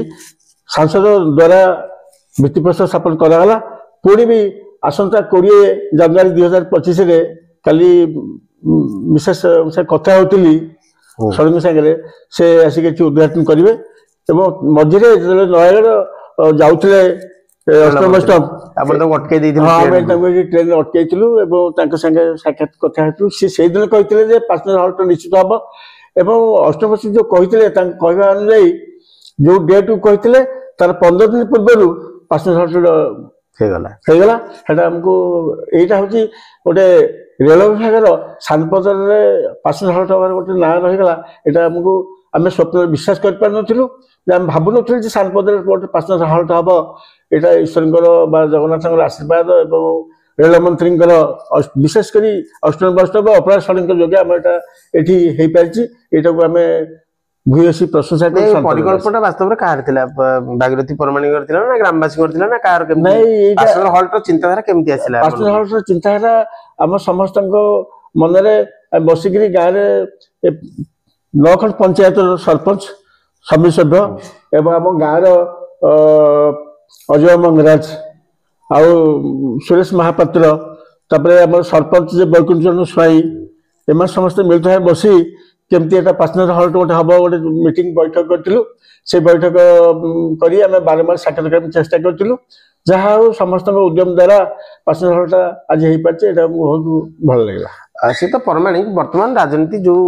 ସାଂସଦ ଦ୍ୱାରା ଭିତ୍ତିପ୍ରସ୍ତର ସ୍ଥାପନ କରାଗଲା। ପୁଣି ବି ଆସନ୍ତା 20 ଜାନୁଆରୀ 2025ରେ କାଲି ବିଶେଷ ସେ କଥା ହେଉଥିଲି ଷଡ଼ଙ୍ଗୀ ସାଙ୍ଗରେ, ସେ ଆସିକି ଏଠି ଉଦ୍ଘାଟନ କରିବେ। ଏବଂ ମଝିରେ ଯେତେବେଳେ ନୟାଗଡ଼ ଯାଉଥିଲେ ଅଷ୍ଟମ ବୈଷ୍ଣବ, ଆମେ ତାଙ୍କୁ ଏଠି ଟ୍ରେନରେ ଅଟକେଇଥିଲୁ ଏବଂ ତାଙ୍କ ସାଙ୍ଗେ ସାକ୍ଷାତ କଥା ହେଇଥିଲୁ। ସେ ସେଇଦିନ କହିଥିଲେ ଯେ ପାସେଞ୍ଜର ହଲ୍ଟ ନିଶ୍ଚିତ ହବ ଏବଂ ଅଷ୍ଟମ ବୈଷ୍ଣବ ଯୋଉ କହିଥିଲେ ତାଙ୍କ କହିବା ଅନୁଯାୟୀ ଯୋଉ ଡେଟ୍ କହିଥିଲେ ତାର 15 ଦିନ ପୂର୍ବରୁ ପାସେଞ୍ଜର ହଲ୍ଟ ହେଇଗଲା। ସେଟା ଆମକୁ ଏଇଟା ହଉଛି ଗୋଟେ ରେଳ ବିଭାଗର ସାନପଦରରେ ପାସେଞ୍ଜର ହଲ୍ଟ ହବାର ଗୋଟେ ନାଁ ରହିଗଲା। ଏଇଟା ଆମକୁ ଆମେ ସ୍ୱପ୍ନରେ ବିଶ୍ୱାସ କରିପାରିନଥିଲୁ, ଯେ ଆମେ ଭାବୁନଥିଲୁ ଯେ ସାନପଦରେ ଗୋଟେ ପାସେଞ୍ଜର ହଲ୍ଟ ହବ। ଏଇଟା ଈଶ୍ୱରଙ୍କର ବା ଜଗନ୍ନାଥଙ୍କର ଆଶୀର୍ବାଦ ଏବଂ ରେଳମନ୍ତ୍ରୀଙ୍କର ବିଶେଷ କରି ଅଶ୍ୱିନୀ ବୈଷ୍ଣବ ଅପରାଧ ଷଡ଼ଙ୍ଗୀଙ୍କ ଯୋଗେ ଆମର ଏଇଟା ଏଠି ହେଇପାରିଛି। ଏଇଟାକୁ ଆମେ ଭୂୟସୀ ପ୍ରଶଂସା କରୁ। ପରିକଳ୍ପନା ବାସ୍ତବରେ କାହାର ଥିଲା? ଭାଗୀରଥୀ ପରମାଣିକର ଥିଲା ନା ଗ୍ରାମବାସୀଙ୍କର ଥିଲା ନା କାହାର? ନାଇଁ, ପାସେଞ୍ଜର ହଲ୍ଟର ଚିନ୍ତାଧାରା କେମିତି ଆସିଲା? ପାସେଞ୍ଜର ହଲ୍ଟର ଚିନ୍ତାଧାରା ଆମ ସମସ୍ତଙ୍କ ମନରେ ବସିକିରି ଗାଁରେ 9 ଖଣ୍ଡ ପଞ୍ଚାୟତର ସରପଞ୍ଚ, ସମିତି ସଭ୍ୟ ଏବଂ ଆମ ଗାଁର ଅଜୟ ମଙ୍ଗରାଜ ଆଉ ସୁରେଶ ମହାପାତ୍ର, ତାପରେ ଆମର ସରପଞ୍ଚ ଯେ ବୈକୁଣ୍ଠ ଚନ୍ଦ୍ର ସ୍ୱାଇଁ, ଏମାନେ ସମସ୍ତେ ମିଳିତ ଭାବେ ବସି କେମିତି ଏଟା ପାସେଞ୍ଜର ହଲ୍ଟ ଗୋଟେ ହବ ଗୋଟେ ମିଟିଂ ବୈଠକ କରିଥିଲୁ। ସେ ବୈଠକ କରି ଆମେ ବାରମ୍ବାର ସାକ୍ଷାତ କରିବା ଚେଷ୍ଟା କରିଥିଲୁ। ଯାହା ହଉ ସମସ୍ତଙ୍କ ଉଦ୍ୟମ ଦ୍ୱାରା ପାସେଞ୍ଜର ହଲ୍ଟଟା ଆଜି ହେଇପାରିଛି, ଏଇଟା ଆମକୁ ବହୁତ ଭଲ ଲାଗିଲା। ସେ ତ ପରମାଣିକ ବର୍ତ୍ତମାନ ରାଜନୀତି ଯୋଉ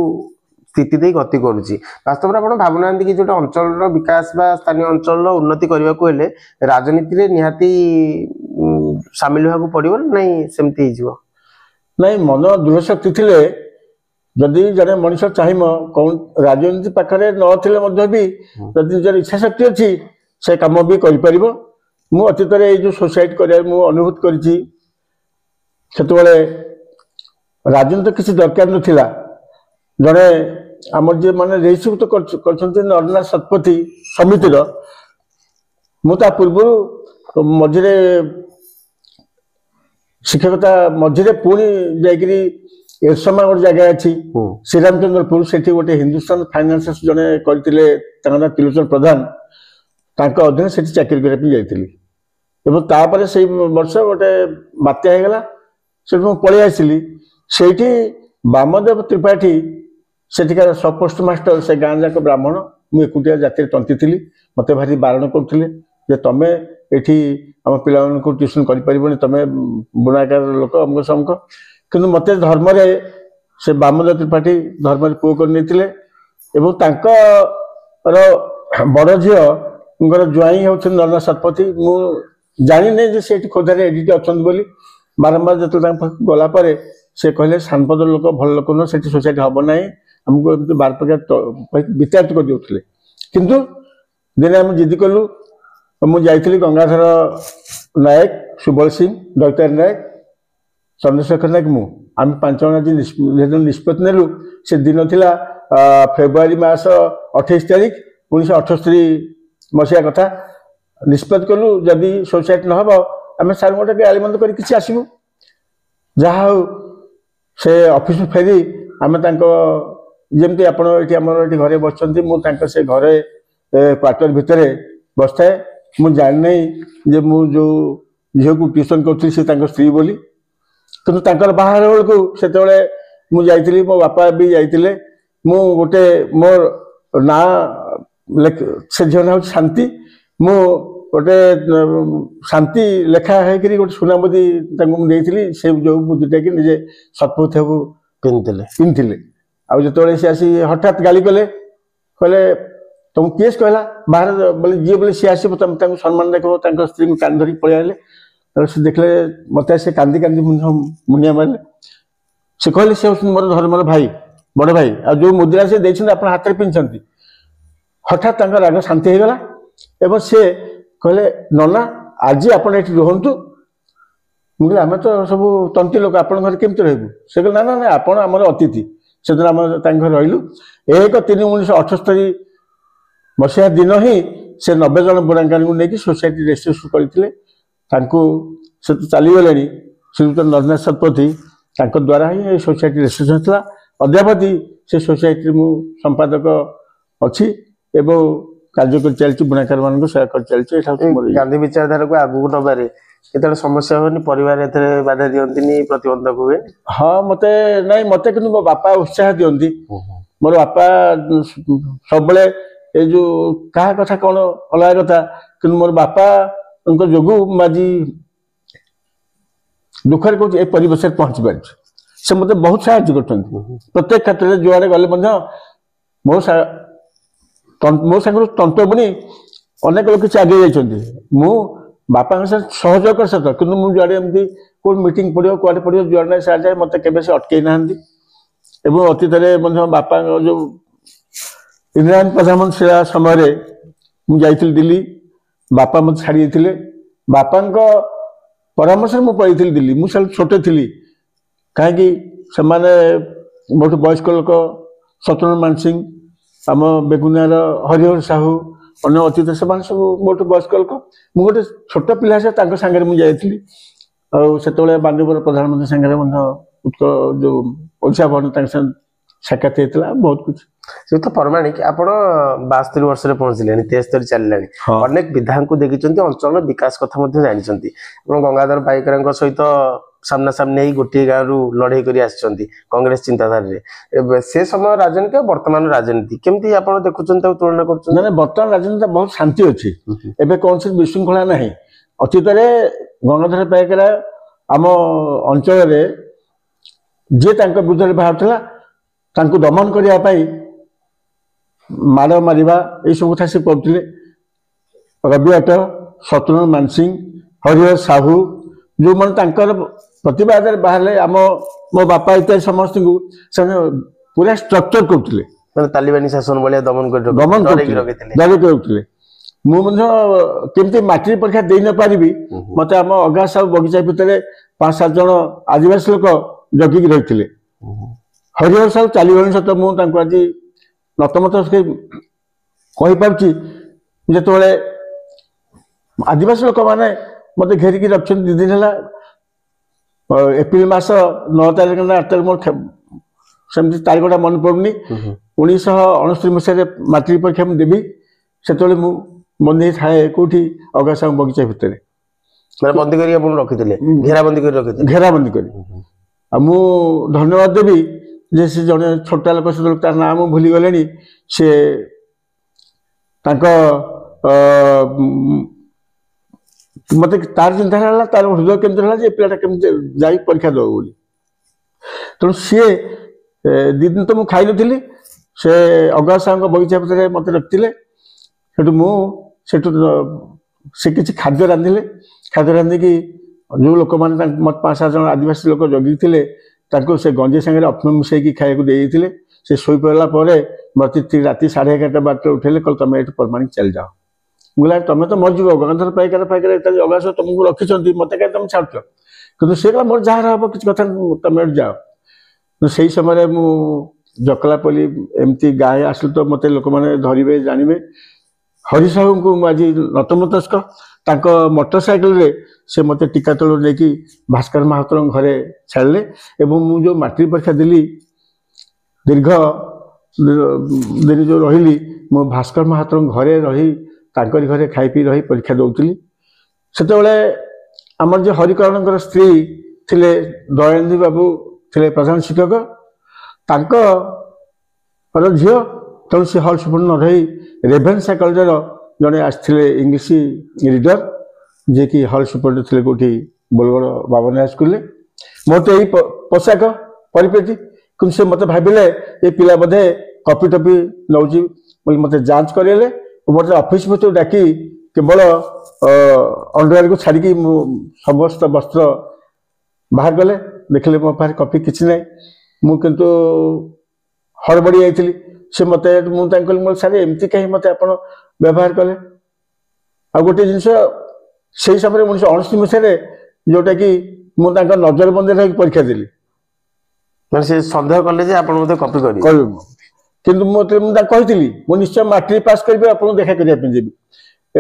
ସ୍ଥିତି ଦେଇ ଗତି କରୁଛି, ବାସ୍ତବରେ ଆପଣ ଭାବୁନାହାନ୍ତି କି ଗୋଟେ ଅଞ୍ଚଳର ବିକାଶ ବା ସ୍ଥାନୀୟ ଅଞ୍ଚଳର ଉନ୍ନତି କରିବାକୁ ହେଲେ ରାଜନୀତିରେ ନିହାତି ସାମିଲ ହେବାକୁ ପଡିବ ନା ନାଇଁ? ସେମିତି ହେଇଯିବ? ନାଇଁ, ମନ ଦୃଢ଼ ଶକ୍ତି ଥିଲେ ଯଦି ଜଣେ ମଣିଷ ଚାହିଁବ, ରାଜନୀତି ପାଖରେ ନଥିଲେ ମଧ୍ୟ ବି ଯଦି ନିଜର ଇଚ୍ଛା ଶକ୍ତି ଅଛି ସେ କାମ ବି କରିପାରିବ। ମୁଁ ଅତୀତରେ ଏଇ ଯୋଉ ସୋସାଇଟି କରିବା ମୁଁ ଅନୁଭୂତ କରିଛି, ସେତେବେଳେ ରାଜନୀତି କିଛି ଦରକାର ନଥିଲା। ଜଣେ ଆମର जे माने रेजिस्ट्रेट करछन्ते नरनाथ शतपथी समितिर मु ता पूर्व मझिरे शिक्षकता मझिरे पुणी जाइकरी एरसमा गोटे जगह अच्छी श्रीरामचंद्रपुर से गोटे हिंदुस्तान फाइनान्स जड़े करते त्रिलोचन प्रधान अधीन से चाकरी करने जाइली तापर से वर्ष गोटे बात्या होगला से पलि आसली से वामदेव त्रिपाठी सेठिकार सब पोस्ट मास्टर से गाँ जाक ब्राह्मण मुझे एकुटिया जाति तंती थी मत भारी बारण करते तमें ये आम पिला ट्यूशन कर तमें बुणाकार लोक अमुक समक कि मत धर्म से वामदेव त्रिपाठी धर्म पुओ कर बड़ झीर ज्वाई होती नरनाथ शतपथी मु जानी नहीं से खोदारे एडिट अच्छा बोली बारंबार जो गलापर से कहले सांपद लोक भल लोक नुह से सोसाइटी हम ना आमको एमती बार प्रकार विचारित कर देते किंतु दिने आम जिद कलु मुझे जाइली गंगाधर नायक सुबल सिंह दैतारी नायक चंद्रशेखर नायक मु आम 5 जन आज निष्पत्ति नेलु से दिन थिला फेब्रुआरी मास 28 तारिख 1978 मसीहा कथा निष्पत्ति कलु जदि सोसाइटी न हम आम सार गोटे आलिमंद कर किसी आसबू जहा हो से ऑफिस फेरी आम जमती आपड़ी घरे बस से घरे क्वार्टर भितर बस थाए मुझे जानी नहीं जे मु जो झील को ट्यूशन करी स्त्री बोली किंतु बाहर बेलू से मुझे मो बापा भी जाते मु गोटे मोर ना से झील ना शांति मु गोटे शांति लेखा है गोटे सुनामुदी देती से जो मुदीटा कि निजे शतपथ पिंधि आउ जो सी आसी हठात गाली कले कहले तुम किए कहला बाहर बोले जी बोले सी आसो तुम सम्मान देख स्त्री को कान धरिक पलि से देखले मत से कांदी कांदी मुनिया मारे से कहले से मोर धर्मर भाई बड़ भाई आ जो मुद्रा से देखते आप हाथ में पिंधि हठात राग शांति हो गला एवं से कहले नना आज आप रुहतु मुझे आम तो सब तंती लोक आप घर केमती रहबू से कहले ना ना आप अतिथि से दिन आम घर रही 1/3/1978 मसीहा दिन ही से 90 जन बुढ़ांगा नहीं सोसाइटी रेजिस्ट्रेशन करते से तो चलीगले श्रीयुक्त नरनाथ शतपथी द्वारा ही सोसाइटी रेजिस्ट्रेशन होता अद्यावधि से सोसाइटी मु संपादक अच्छी एवं कार्य कर चलती बुणाकार मान सेवा कर चलती गांधी विचारधारा को आगू नबारे केते समस्या होनी परिवार एथरे बाधा दियंतिनी प्रतिबंधक हुए हाँ मते नहीं मते कि मो बापा उत्साह दियंती मोर बापा सब ये जो कहा कथा कौन अलग कथा कि मोर बापा उनको जोगु माजी दुखर को परिवेश पहुंची पार से मत बहुत साहय कर प्रत्येक क्षेत्र में जुआड़े गले मो सांग तंत्र बुणी अनेक लोग किसी आगे जाइए मु बापा सहयोग कर सकता कि मुझे एमती कौन मीटिंग पड़ो कड़े पड़ो जुआड़े सार जाए मत के अटकई ना अतीत बापा जो इंदिरा प्रधानमंत्री समय मुझे दिल्ली बापा मत छाड़ी देते बापा परामर्श मुझे पढ़ी दिल्ली मुझे छोटे थी कहीं बहुत वयस्क लोक शत्रुघ्न मानसिंह आम बेगुनियार हरिहर साहू अन्य अतीत से सब बहुत वयस्क लोक मु गोटे छोट पिला से सागर मुझे से बांदीपुर प्रधानमंत्री सागर उत्कल जो ओडिशा भवन साक्षात होता बहुत कुछ से तो परमाणिक आप 72 वर्ष पहुंचले 73 चलने अनेक विधायक को देखी अंचल विकास कथा जानते गंगाधर पाइकर सहित सामना सामने ही गोटे गाँव लड़े कर कांग्रेस चिंताधारा से समय राजनीति वर्तमान राजनीति केमती आप देखुं तुलना कर बर्तमान राजनीति बहुत शांति अच्छी एवं कौन सी विशृंखला ना अतीत गंगाधर पाइकर आम अंचल जी विरुद्ध बाहर दमन करने माड़ मारिबा ये सब कथा से करते रवि अटर शत्रुघ्न मानसिंह हरिहर साहू जो मन प्रतिवाद बाहर आम मो बापा इत्यादि समस्त पूरा स्ट्रक्चर करते तालिबानी शासन भाया दमन रखुले मुझे माट्रिक परीक्षा दे न पारि मत आम अगा साहू बगीचा भितर 5-7 जन आदिवासी लोक जगिकी रही हरिहर साहू चलीगले सत मुझे आज ନତମତ କହିପାରୁଛି ଯେତେବେଳେ ଆଦିବାସୀ ଲୋକମାନେ ମୋତେ ଘେରିକି ରଖିଛନ୍ତି 2 ଦିନ ହେଲା। ଏପ୍ରିଲ ମାସ 9 ତାରିଖ ନା 8 ତାରିଖ ମୋର ସେମିତି ତାରିଖଟା ମନେ ପଡୁନି। 1969 ମସିହାରେ ମାଟ୍ରିକ ପରୀକ୍ଷା ମୁଁ ଦେବି। ସେତେବେଳେ ମୁଁ ବନ୍ଦୀ ଥାଏ କୋଉଠି ଅଗାସାଙ୍ଗ ବଗିଚା ଭିତରେ, ବନ୍ଦୀ କରି ଆପଣ ରଖିଥିଲେ, ଘେରାବନ୍ଦୀ କରି ରଖିଥିଲେ। ଘେରାବନ୍ଦୀ କରି। ଆଉ ମୁଁ ଧନ୍ୟବାଦ ଦେବି ଯେ ସେ ଜଣେ ଛୋଟା ଲୋକ, ସେତେବେଳେ ତାର ନାଁ ମୁଁ ଭୁଲିଗଲେଣି, ସେ ତାଙ୍କ ମତେ ତାର ଚିନ୍ତାଧାରା ହେଲା, ତାର ହୃଦୟ କେମିତି ହେଲା ଯେ ପିଲାଟା କେମିତି ଯାଇ ପରୀକ୍ଷା ଦେବ ବୋଲି। ତେଣୁ ସିଏ 2 ଦିନ ତ ମୁଁ ଖାଇନଥିଲି, ସେ ଅଗାସାଙ୍ଗ ବଗିଚା ଭିତରେ ମତେ ରଖିଥିଲେ। ସେଠୁ ସେ କିଛି ଖାଦ୍ୟ ରାନ୍ଧିଲେ। ଖାଦ୍ୟ ରାନ୍ଧିକି ଯେଉଁ ଲୋକମାନେ ମତେ 5-7 ଜଣ ଆଦିବାସୀ ଲୋକ ଜଗିଥିଲେ ତାଙ୍କୁ ସେ ଗଞ୍ଜି ସାଙ୍ଗରେ ଅଫିମ ମିଶାଇକି ଖାଇବାକୁ ଦେଇଥିଲେ। ସେ ଶୋଇପଡ଼ିଲା ପରେ ମତେ ରାତି 11:30-12ଟାରେ ଉଠେଇଲେ, କହିଲେ ତମେ ଏଠୁ ପରମାଣିକ ଚାଲିଯାଅ। ମୁଁ କହିଲି ତମେ ତ ମରିଯିବ, ଗଙ୍ଗାଧର ପାଇକାର ଅଗାସ ତମକୁ ରଖିଛନ୍ତି, ମତେ କାହିଁ ତମେ ଛାଡୁଛ? କିନ୍ତୁ ସେ କହିଲା ମୋର ଯାହାର ହବ କିଛି କଥା ତମେ ଏଠୁ ଯାଅ। ସେଇ ସମୟରେ ମୁଁ ଜକଲାପଲ୍ଲୀ ଏମିତି ଗାଁ ଆସିଲେ ତ ମତେ ଲୋକମାନେ ଧରିବେ, ଜାଣିବେ। ହରି ସାହୁଙ୍କୁ ମୁଁ ଆଜି ନତମସ୍ତକ, ତାଙ୍କ ମୋଟର ସାଇକେଲରେ ସେ ମତେ ଟିକାତଳ ନେଇକି ଭାସ୍କର ମାହାତଙ୍କ ଘରେ ଛାଡ଼ିଲେ। ଏବଂ ମୁଁ ଯେଉଁ ମାଟ୍ରିକ ପରୀକ୍ଷା ଦେଲି, ଦୀର୍ଘ ଦିନ ଯେଉଁ ରହିଲି, ମୁଁ ଭାସ୍କର ମାହାତଙ୍କ ଘରେ ରହି ତାଙ୍କରି ଘରେ ଖାଇ ପିଇ ରହି ପରୀକ୍ଷା ଦେଉଥିଲି। ସେତେବେଳେ ଆମର ଯେ ହରିକରଣଙ୍କର ସ୍ତ୍ରୀ ଥିଲେ ଦୟାନିଧି ବାବୁ, ଥିଲେ ପ୍ରଧାନ ଶିକ୍ଷକ, ତାଙ୍କର ଝିଅ। ତେଣୁ ସେ ହଲ୍ ସୁପରିଟେଣ୍ଡେଣ୍ଟ ନ ରହି ରେଭେନ୍ସା କଲେଜର ଜଣେ ଆସିଥିଲେ ଇଂଲିଶ ରିଡର, ଯିଏକି ହଲ୍ ସୁପରିଟେଣ୍ଡେଣ୍ଟ ଥିଲେ କୋଉଠି ବୋଲଗଡ଼ ବାବନ ହାଇସ୍କୁଲରେ। ମୋର ତ ଏଇ ପୋଷାକ ପରିପେଟି, କିନ୍ତୁ ସେ ମତେ ଭାବିଲେ ଏ ପିଲା ବୋଧେ କପି ଟପି ନେଉଛି ବୋଲି ମତେ ଯାଞ୍ଚ କରିଲେ। ମତେ ଅଫିସ ଭିତରୁ ଡାକି କେବଳ ଅଣ୍ଡରୱେୟାରକୁ ଛାଡ଼ିକି ମୁଁ ସମସ୍ତ ବସ୍ତ୍ର ବାହାର କଲେ। ଦେଖିଲେ ମୋ ପାଖରେ କପି କିଛି ନାହିଁ। ମୁଁ କିନ୍ତୁ ହଡ଼ବଡ଼ି ଯାଇଥିଲି। ସେ ମତେ, ମୁଁ ତାଙ୍କୁ କହିଲି ମୋ ସାର୍ ଏମିତି କାହିଁ ମତେ ଆପଣ ବ୍ୟବହାର କଲେ? ଆଉ ଗୋଟିଏ ଜିନିଷ, ସେଇ ସମୟରେ 1969 ମସିହାରେ ଯୋଉଟା କି ମୁଁ ତାଙ୍କ ନଜରବନ୍ଦୀରେ ରହିକି ପରୀକ୍ଷା ଦେଲି। ମାନେ ସେ ସନ୍ଦେହ କଲେ ଯେ ଆପଣ ବୋଧେ କପି କରିବେ। କିନ୍ତୁ ମୁଁ ତାଙ୍କୁ କହିଥିଲି ମୁଁ ନିଶ୍ଚୟ ମାଟ୍ରିକ ପାସ୍ କରିବି, ଆପଣଙ୍କୁ ଦେଖା କରିବା ପାଇଁ ଯିବି।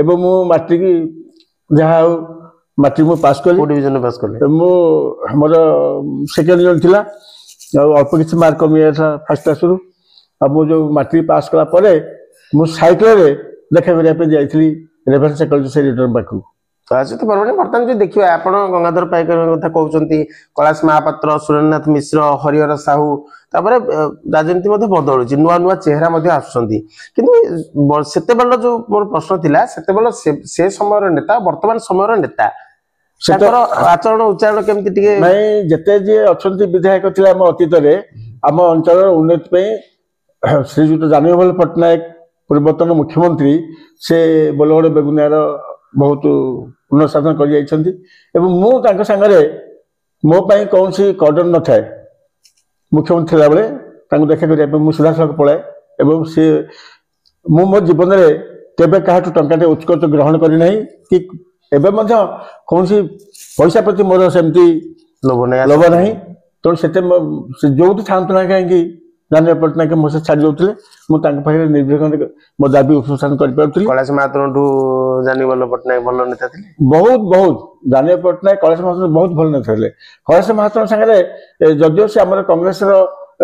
ଏବଂ ମୁଁ ମାଟ୍ରିକ ଯାହା ହଉ ମାଟ୍ରିକ ମୁଁ ପାସ୍ କଲି। ଡିଭିଜନ ପାସ୍ କଲେ? ମୁଁ ମୋର 2nd ଡିଭିଜନ ଥିଲା, ଆଉ ଅଳ୍ପ କିଛି ମାର୍କ କମିଯାଇଥିଲା ଫାର୍ଷ୍ଟ କ୍ଲାସରୁ। ଆଉ ମୁଁ ଯେଉଁ ମାଟ୍ରିକ ପାସ୍ କଲା ପରେ ମୁଁ ସାଇକେଲରେ ଦେଖା କରିବା ପାଇଁ ଯାଇଥିଲି ରେଭେନ୍ସା କଲେଜ ସେ ରିଟର୍ନ ପାଖକୁ। ବର୍ତ୍ତମାନ ଯଦି ଦେଖିବା, ଆପଣ ଗଙ୍ଗାଧର ପାଇକରଙ୍କ କଥା କହୁଛନ୍ତି, କୈଳାସ ମହାପାତ୍ର, ସୁରେନ୍ଦ୍ରନାଥ ମିଶ୍ର, ହରିହର ସାହୁ, ତାପରେ ରାଜନୀତି ମଧ୍ୟ ବଦଳୁଛି, ନୂଆ ନୂଆ ଚେହେରା ମଧ୍ୟ ଆସୁଛନ୍ତି। କିନ୍ତୁ ସେତେବେଳେ ଯୋଉ ମୋର ପ୍ରଶ୍ନ ଥିଲା, ସେତେବେଳେ ସେ ସମୟର ନେତା, ବର୍ତ୍ତମାନ ସମୟର ନେତା, ତାଙ୍କର ଆଚରଣ ଉଚ୍ଚାରଣ କେମିତି ଟିକେ? ନାଇଁ, ଯେତେ ଯିଏ ଅଛନ୍ତି ବିଧାୟକ ଥିଲେ ଆମ ଅତୀତରେ, ଆମ ଅଞ୍ଚଳର ଉନ୍ନତି ପାଇଁ ଶ୍ରୀଯୁକ୍ତ ଜାନକୀବଲ୍ଲଭ ପଟ୍ଟନାୟକ ପୂର୍ବତନ ମୁଖ୍ୟମନ୍ତ୍ରୀ, ସେ ବୋଲଗଡ଼ ବେଗୁନିଆର ବହୁତ ଉନ୍ନତ ସାଧନ କରି ଯାଇଛନ୍ତି। ଏବଂ ମୁଁ ତାଙ୍କ ସାଙ୍ଗରେ, ମୋ ପାଇଁ କୌଣସି କର୍ଡର ନଥାଏ। ମୁଖ୍ୟମନ୍ତ୍ରୀ ଥିଲାବେଳେ ତାଙ୍କୁ ଦେଖା କରିବା ପାଇଁ ମୁଁ ସିଧାସଳଖ ପଳାଏ। ଏବଂ ମୁଁ ମୋ ଜୀବନରେ କେବେ କାହାଠୁ ଟଙ୍କାଟେ ଉତ୍କୋଚ ଗ୍ରହଣ କରିନାହିଁ, କି ଏବେ ମଧ୍ୟ କୌଣସି ପଇସା ପ୍ରତି ମୋର ସେମିତି ଲୋଭ ନାହିଁ। ତେଣୁ ସେ ଯୋଉଠି ଥାଆନ୍ତୁ ନା କାହିଁକି, ଜାନକୀ ପଟ୍ଟନାୟକ ମୋ ସହ ଛାଡ଼ି ଦଉଥିଲେ, ମୁଁ ତାଙ୍କ ପାଖରେ ନିର୍ବିଘ୍ନରେ ମୋ ଦାବି ଉପସ୍ଥାପନ କରିପାରୁଥିଲି। କୈଳାସ ମହାପାତ୍ରଠୁ ଜାନକୀବଲ୍ଲଭ ପଟ୍ଟନାୟକ ଭଲ ନେତା ଥିଲେ? ବହୁତ ଜାନକୀ ପଟ୍ଟନାୟକ କୈଳାସ ମହାପାତ୍ର ବହୁତ ଭଲ ନେତା ଥିଲେ। କୈଳାସ ମହାପାତ୍ରଙ୍କ ସାଙ୍ଗରେ ଯଦିଓ ସେ ଆମର କଂଗ୍ରେସର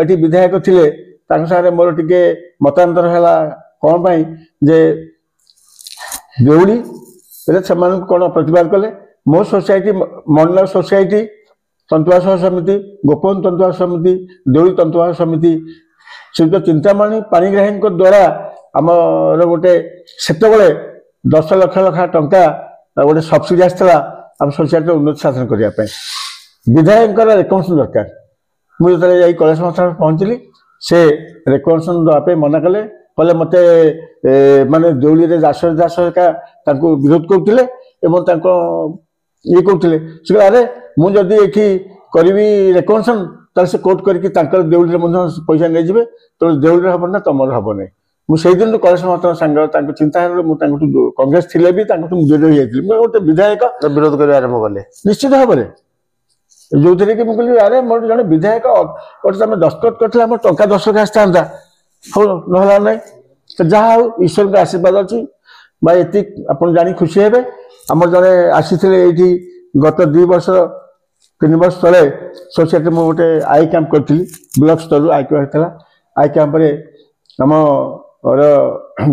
ଏଠି ବିଧାୟକ ଥିଲେ, ତାଙ୍କ ସାଙ୍ଗରେ ମୋର ଟିକେ ମତାନ୍ତର ହେଲା। କ'ଣ ପାଇଁ? ଯେ ଦେଉଳିରେ ସେମାନଙ୍କୁ କ'ଣ ପ୍ରତିବାଦ କଲେ। ମୋ ସୋସାଇଟି, ମଣ୍ଡଳ ସୋସାଇଟି ତନ୍ତୁଆ ସମିତି, ଗୋପବନ୍ଧୁ ତନ୍ତୁଆ ସମିତି, ଦେଉଳି ତନ୍ତୁଆ ସମିତି, ଶ୍ରୀଯୁକ୍ତ ଚିନ୍ତାମଣି ପାଣିଗ୍ରାହୀଙ୍କ ଦ୍ୱାରା ଆମର ଗୋଟେ ସେତେବେଳେ 10 ଲକ୍ଷ ଟଙ୍କା ଗୋଟେ ସବସିଡି ଆସିଥିଲା ଆମ ସୋସାଇଟିର ଉନ୍ନତି ସାଧନ କରିବା ପାଇଁ। ବିଧାୟକଙ୍କର ରେକମେଣ୍ଡେସନ ଦରକାର। ମୁଁ ଯେତେବେଳେ ଯାଇ କୈଳାସ ମହାପାତ୍ର ପହଞ୍ଚିଲି, ସେ ରେକମେଣ୍ଡେସନ ଦେବା ପାଇଁ ମନା କଲେ। ମତେ ମାନେ ଦେଉଳିରେ ଦାସ ତାଙ୍କୁ ବିରୋଧ କରୁଥିଲେ ଏବଂ ତାଙ୍କ ଇଏ କରୁଥିଲେ। ସେ କହିଲେ, ଆରେ ମୁଁ ଯଦି ଏଠି କରିବି ରେକମେଣ୍ଡେସନ, ତାହେଲେ ସେ କୋର୍ଟ କରିକି ତାଙ୍କର ଦେଉଳିରେ ମଧ୍ୟ ପଇସା ନେଇଯିବେ। ତେଣୁ ଦେଉଳିରେ ହବ ନା, ତମର ହବ ନାହିଁ। ମୁଁ ସେଇଦିନଠୁ କୈଳାସ ମହାପାତ୍ରଙ୍କ ସାଙ୍ଗ, ତାଙ୍କ ଚିନ୍ତାଧାରାରେ ମୁଁ ତାଙ୍କଠୁ, କଂଗ୍ରେସ ଥିଲେ ବି ତାଙ୍କଠୁ ମୁଁ ଦୂରରେ ହେଇଯାଇଥିଲି। ମୁଁ ଗୋଟେ ବିଧାୟକ ବିରୋଧ କରିବା ଆରମ୍ଭ କଲେ ନିଶ୍ଚିତ ଭାବରେ, ଯୋଉଥିରେ କି ମୁଁ କହିଲି, ଆରେ ମୋର ଜଣେ ବିଧାୟକ ଗୋଟେ ତମେ ଦସ୍ତଖତ କରିଥିଲେ, ଆମର ଟଙ୍କା 10 ଲକ୍ଷ ଆସିଥାନ୍ତା, ହଉ ନହେଲା ନାହିଁ। ଯାହା ହଉ ଈଶ୍ୱରଙ୍କ ଆଶୀର୍ବାଦ ଅଛି ଭାଇ, ଏତିକି ଆପଣ ଜାଣି ଖୁସି ହେବେ। ଆମର ଜଣେ ଆସିଥିଲେ ଏଇଠି ଗତ 2 ବର୍ଷ 3 ବର୍ଷ ତଳେ ସୋସାଇଟି ମୁଁ ଗୋଟେ ଆଇ କ୍ୟାମ୍ପ କରିଥିଲି, ବ୍ଲକ ସ୍ତରରୁ ଆଇ କ୍ୟାମ୍ପ ହେଇଥିଲା। ଆଇ କ୍ୟାମ୍ପରେ ଆମର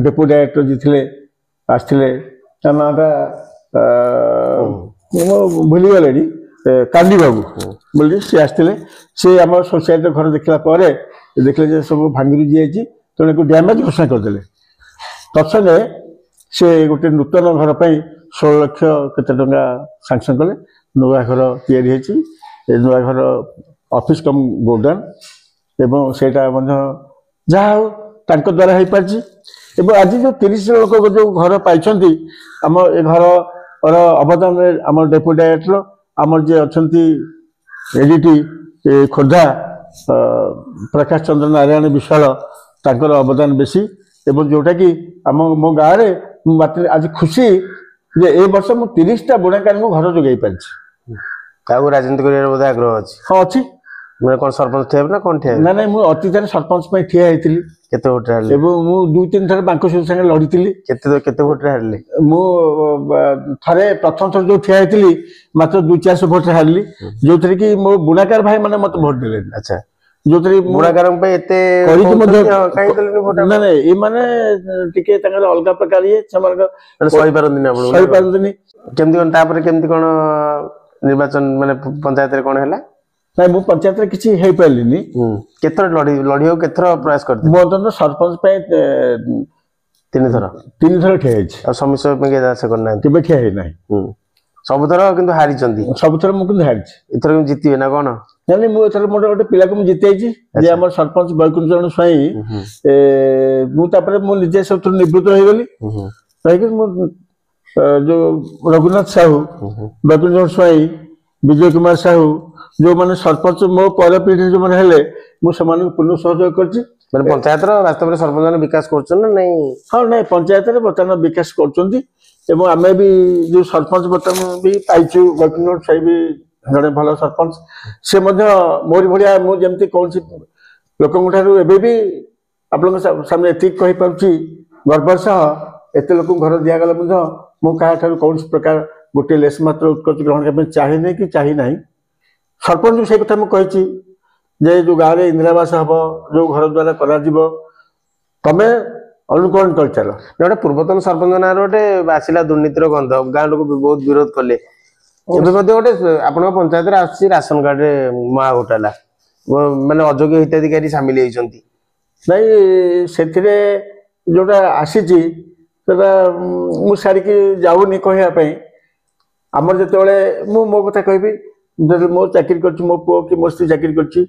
ଡେପୁଟି ଡାଇରେକ୍ଟର ଯିଏ ଥିଲେ ଆସିଥିଲେ, ତା ନାଁଟା ମୁଁ ଭୁଲିଗଲେଣି, କାନ୍ଦି ବାବୁ ବୋଲି ସେ ଆସିଥିଲେ। ସେ ଆମର ସୋସାଇଟିର ଘର ଦେଖିଲା ପରେ ଦେଖିଲେ ଯେ ସବୁ ଭାଙ୍ଗିରୁଜି ଯାଇଛି, ତେଣୁ ଏକୁ ଡ୍ୟାମେଜ ଘୋଷଣା କରିଦେଲେ। ତତ୍ସଙ୍ଗେ ସେ ଗୋଟେ ନୂତନ ଘର ପାଇଁ 16 ଲକ୍ଷ କେତେ ଟଙ୍କା ସାଂସନ କଲେ। ନୂଆ ଘର ତିଆରି ହେଇଛି। ଏ ନୂଆ ଘର ଅଫିସ କମ୍ ଗୋଦାମ, ଏବଂ ସେଇଟା ମଧ୍ୟ ଯାହା ହଉ ତାଙ୍କ ଦ୍ୱାରା ହେଇପାରିଛି। ଏବଂ ଆଜି ଯେଉଁ 30 ଲୋକ ଯେଉଁ ଘର ପାଇଛନ୍ତି, ଆମ ଏ ଘରର ଅବଦାନରେ ଆମର ଡେପୁଟି ଡାଇରେକ୍ଟର, ଆମର ଯିଏ ଅଛନ୍ତି ଏଡିଟି ଖୋର୍ଦ୍ଧା ପ୍ରକାଶ ଚନ୍ଦ୍ର ନାରାୟଣ ବିଶ୍ୱାଳ, ତାଙ୍କର ଅବଦାନ ବେଶୀ। ଏବଂ ଯେଉଁଟାକି ମୋ ଗାଁରେ ମୁଁ ଆଜି ଖୁସି ଯେ ଏ ବର୍ଷ ମୁଁ 30ଟା ବୁଣାକାରଙ୍କୁ ଘର ଯୋଗାଇ ପାରିଛି। କାହାକୁ ରାଜନୀତି କରିବାର ବୋଧେ ଆଗ୍ରହ ଅଛି? ହଁ ଅଛି। ମାନେ କ'ଣ ସରପଞ୍ଚ ଠିଆ ହେବେ ନା କ'ଣ ଠିଆ ହେବେ? ନାଇଁ ମୁଁ ଅତୀତରେ ସରପଞ୍ଚ ପାଇଁ ଠିଆ ହେଇଥିଲି। କେତେ ଭୋଟରେ ହାରିଲେ? ଏବଂ ମୁଁ 2-3 ଥର ବାଙ୍କସୁର ସାଙ୍ଗେ ଲଢିଥିଲି। କେତେ ଭୋଟରେ ହାରିଲେ? ମୁଁ ଥରେ ପ୍ରଥମ ଥର ଯୋଉ ଠିଆ ହେଇଥିଲି ମାତ୍ର 200-400 ଭୋଟରେ ହାରିଲି, ଯୋଉଥିରେ କି ମୋ ବୁଣାକାର ଭାଇ ମାନେ ମତେ ଭୋଟ ଦେଲେନି। ଆଚ୍ଛା, ଯୋଉଥିରେ ବୁଣାକାରଙ୍କ ପାଇଁ ଏତେ କରିକି ମଧ୍ୟ କାହିଁ ଦେଲେନି ଭୋଟ? ନାଇଁ ଏମାନେ ଟିକେ ତାଙ୍କର ଅଲଗା ପ୍ରକାର ସେମାନଙ୍କ ସହିପାରନ୍ତିନି ଆପଣ? ସହିପାରନ୍ତିନି। କେମିତି କ'ଣ ତାପରେ କେମିତି କ'ଣ ନିର୍ବାଚନ ମାନେ ପଞ୍ଚାୟତରେ କ'ଣ ହେଲା? ନାଇଁ ମୁଁ ପଞ୍ଚାୟତରେ କିଛି ହେଇପାରିଲିନି। କେତେଥର ଲଢିବାକୁ କେତେଥର ପ୍ରୟାସ କରିଥିଲି? ମୁଁ ଅନ୍ତତଃ ସରପଞ୍ଚ ପାଇଁ 3 ଥର ଠିଆ ହେଇଛି। ଆଉ ସମିଶ୍ର ପାଇଁ ଆଶା କରିନାହାନ୍ତି? କେବେ ଠିଆ ହେଇନାହିଁ। ସବୁଥର କିନ୍ତୁ ହାରିଛନ୍ତି? ସବୁଥର ମୁଁ କିନ୍ତୁ ହାରିଛି। ଏଥର କିନ୍ତୁ ଜିତିବେ ନା କ'ଣ? ନାଇଁ ମୁଁ ଏଥର ମୋର ଗୋଟେ ପିଲାକୁ ମୁଁ ଜିତେଇଛି, ଯେ ଆମର ସରପଞ୍ଚ ବୈକୁଣ୍ଠ ଚରଣ ସ୍ୱାଇଁ। ମୁଁ ତାପରେ ମୁଁ ନିଜେ ସବୁଥିରୁ ନିବୃତ୍ତ ହେଇଗଲି। ରହିକି ମୁଁ ଯୋଉ ରଘୁନାଥ ସାହୁ, ବୈକୁଣ୍ଠ ଚରଣ ସ୍ୱାଇଁ, ବିଜୟ କୁମାର ସାହୁ, ଯୋଉମାନେ ସରପଞ୍ଚ ମୋ ପର ପିଢ଼ିରେ ଯୋଉମାନେ ହେଲେ, ମୁଁ ସେମାନଙ୍କୁ ପୂର୍ଣ୍ଣ ସହଯୋଗ କରିଛି। ମାନେ ପଞ୍ଚାୟତର ବାସ୍ତବରେ ସରପଞ୍ଚ ମାନେ ବିକାଶ କରୁଛନ୍ତି ନା ନାଇଁ? ହଁ, ନାଇଁ ପଞ୍ଚାୟତରେ ବର୍ତ୍ତମାନ ବିକାଶ କରୁଛନ୍ତି। ଏବଂ ଆମେ ବି ଯୋଉ ସରପଞ୍ଚ ବର୍ତ୍ତମାନ ବି ପାଇଛୁ, ବୈକୁଣ୍ଠ ସ୍ୱାଇଁ ବି ଜଣେ ଭଲ ସରପଞ୍ଚ। ସେ ମଧ୍ୟ ମୋରି ଭଳିଆ, ମୁଁ ଯେମିତି କୌଣସି ଲୋକଙ୍କ ଠାରୁ ଏବେ ବି ଆପଣଙ୍କ ସାମନେ ଏତିକି କହିପାରୁଛି ଗର୍ବର ସହ, ଏତେ ଲୋକଙ୍କୁ ଘର ଦିଆଗଲେ ମଧ୍ୟ ମୁଁ କାହାଠାରୁ କୌଣସି ପ୍ରକାର ଗୋଟିଏ ଲେସ୍ ମାତ୍ର ଉତ୍କର୍ଷ ଗ୍ରହଣ କରିବା ପାଇଁ ଚାହିଁନି କି ଚାହିଁ ନାହିଁ। ସରପଞ୍ଚଙ୍କୁ ସେଇ କଥା ମୁଁ କହିଛି ଯେ ଯୋଉ ଗାଁରେ ଇନ୍ଦିରାବାସ ହବ, ଯୋଉ ଘର ଦ୍ୱାରା କରାଯିବ, ତମେ ଅନୁକରଣ କରିଚାଲ। ଗୋଟେ ପୂର୍ବତନ ସରପଞ୍ଚ ନାଁରେ ଗୋଟେ ଆସିଲା ଦୁର୍ନୀତିର ଗନ୍ଧ, ଗାଁ ଲୋକ ବହୁତ ବିରୋଧ କଲେ। ଏବେ ମଧ୍ୟ ଗୋଟେ ଆପଣଙ୍କ ପଞ୍ଚାୟତରେ ଆସିଛି ରାସନ କାର୍ଡରେ ମା ଘୋଟାଲା, ମାନେ ଅଯୋଗ୍ୟ ହିତାଧିକାରୀ ସାମିଲ ହେଇଛନ୍ତି। ନାଇଁ ସେଥିରେ ଯୋଉଟା ଆସିଛି ସେଟା ମୁଁ ସାରିକି ଯାଉନି କହିବା ପାଇଁ। ଆମର ଯେତେବେଳେ ମୁଁ ମୋ କଥା କହିବି, ମୋ ଚାକିରି କରିଛି, ମୋ ପୁଅ କି ମୋ ସ୍ତ୍ରୀ ଚାକିରି କରିଛି,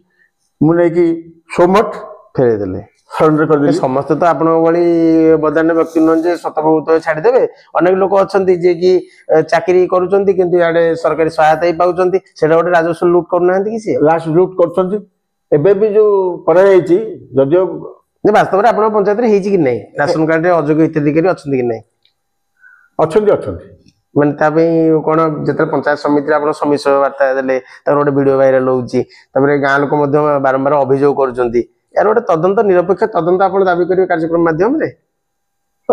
ମୁଁ ନେଇକି ସୋମଠ ଫେରେଇ ଦେଲେ, ସରେଣ୍ଡର କରିଦେଲି। ସମସ୍ତେ ତ ଆପଣଙ୍କ ଭଳି ବଦାନ୍ୟ ବ୍ୟକ୍ତି ନୁହନ୍ତି ଯେ ଶତପ୍ରଭୁତ୍ୱ ଛାଡିଦେବେ। ଅନେକ ଲୋକ ଅଛନ୍ତି ଯିଏ କି ଚାକିରି କରୁଛନ୍ତି କିନ୍ତୁ ଇଆଡେ ସରକାରୀ ସହାୟତା ହିଁ ପାଉଛନ୍ତି। ସେଟା ଗୋଟେ ରାଜସ୍ୱ ଲୁଟ୍ କରୁନାହାନ୍ତି କି? ସିଏ ଲୁଟ୍ କରୁଛନ୍ତି। ଏବେ ବି ଯୋଉ କରାଯାଇଛି, ଯଦିଓ ବାସ୍ତବରେ ଆପଣଙ୍କ ପଞ୍ଚାୟତରେ ହେଇଛି କି ନାହିଁ, ରାସନ କାର୍ଡରେ ଅଯୋଗ୍ୟ ହିତାଧିକାରୀ ଅଛନ୍ତି କି ନାହିଁ? ଅଛନ୍ତି। ମାନେ ତା ପାଇଁ କ'ଣ ଯେତେବେଳେ ପଞ୍ଚାୟତ ସମିତିରେ ଆପଣ ସମିଶ୍ର ବାର୍ତ୍ତା ଦେଲେ, ତାଙ୍କର ଗୋଟେ ଭିଡିଓ ଭାଇରାଲ ହଉଛି, ତାପରେ ଗାଁ ଲୋକ ମଧ୍ୟ ବାରମ୍ବାର ଅଭିଯୋଗ କରୁଛନ୍ତି। ଏହାର ଗୋଟେ ତଦନ୍ତ, ନିରପେକ୍ଷ ତଦନ୍ତ ଆପଣ ଦାବି କରିବେ କାର୍ଯ୍ୟକ୍ରମ ମାଧ୍ୟମରେ?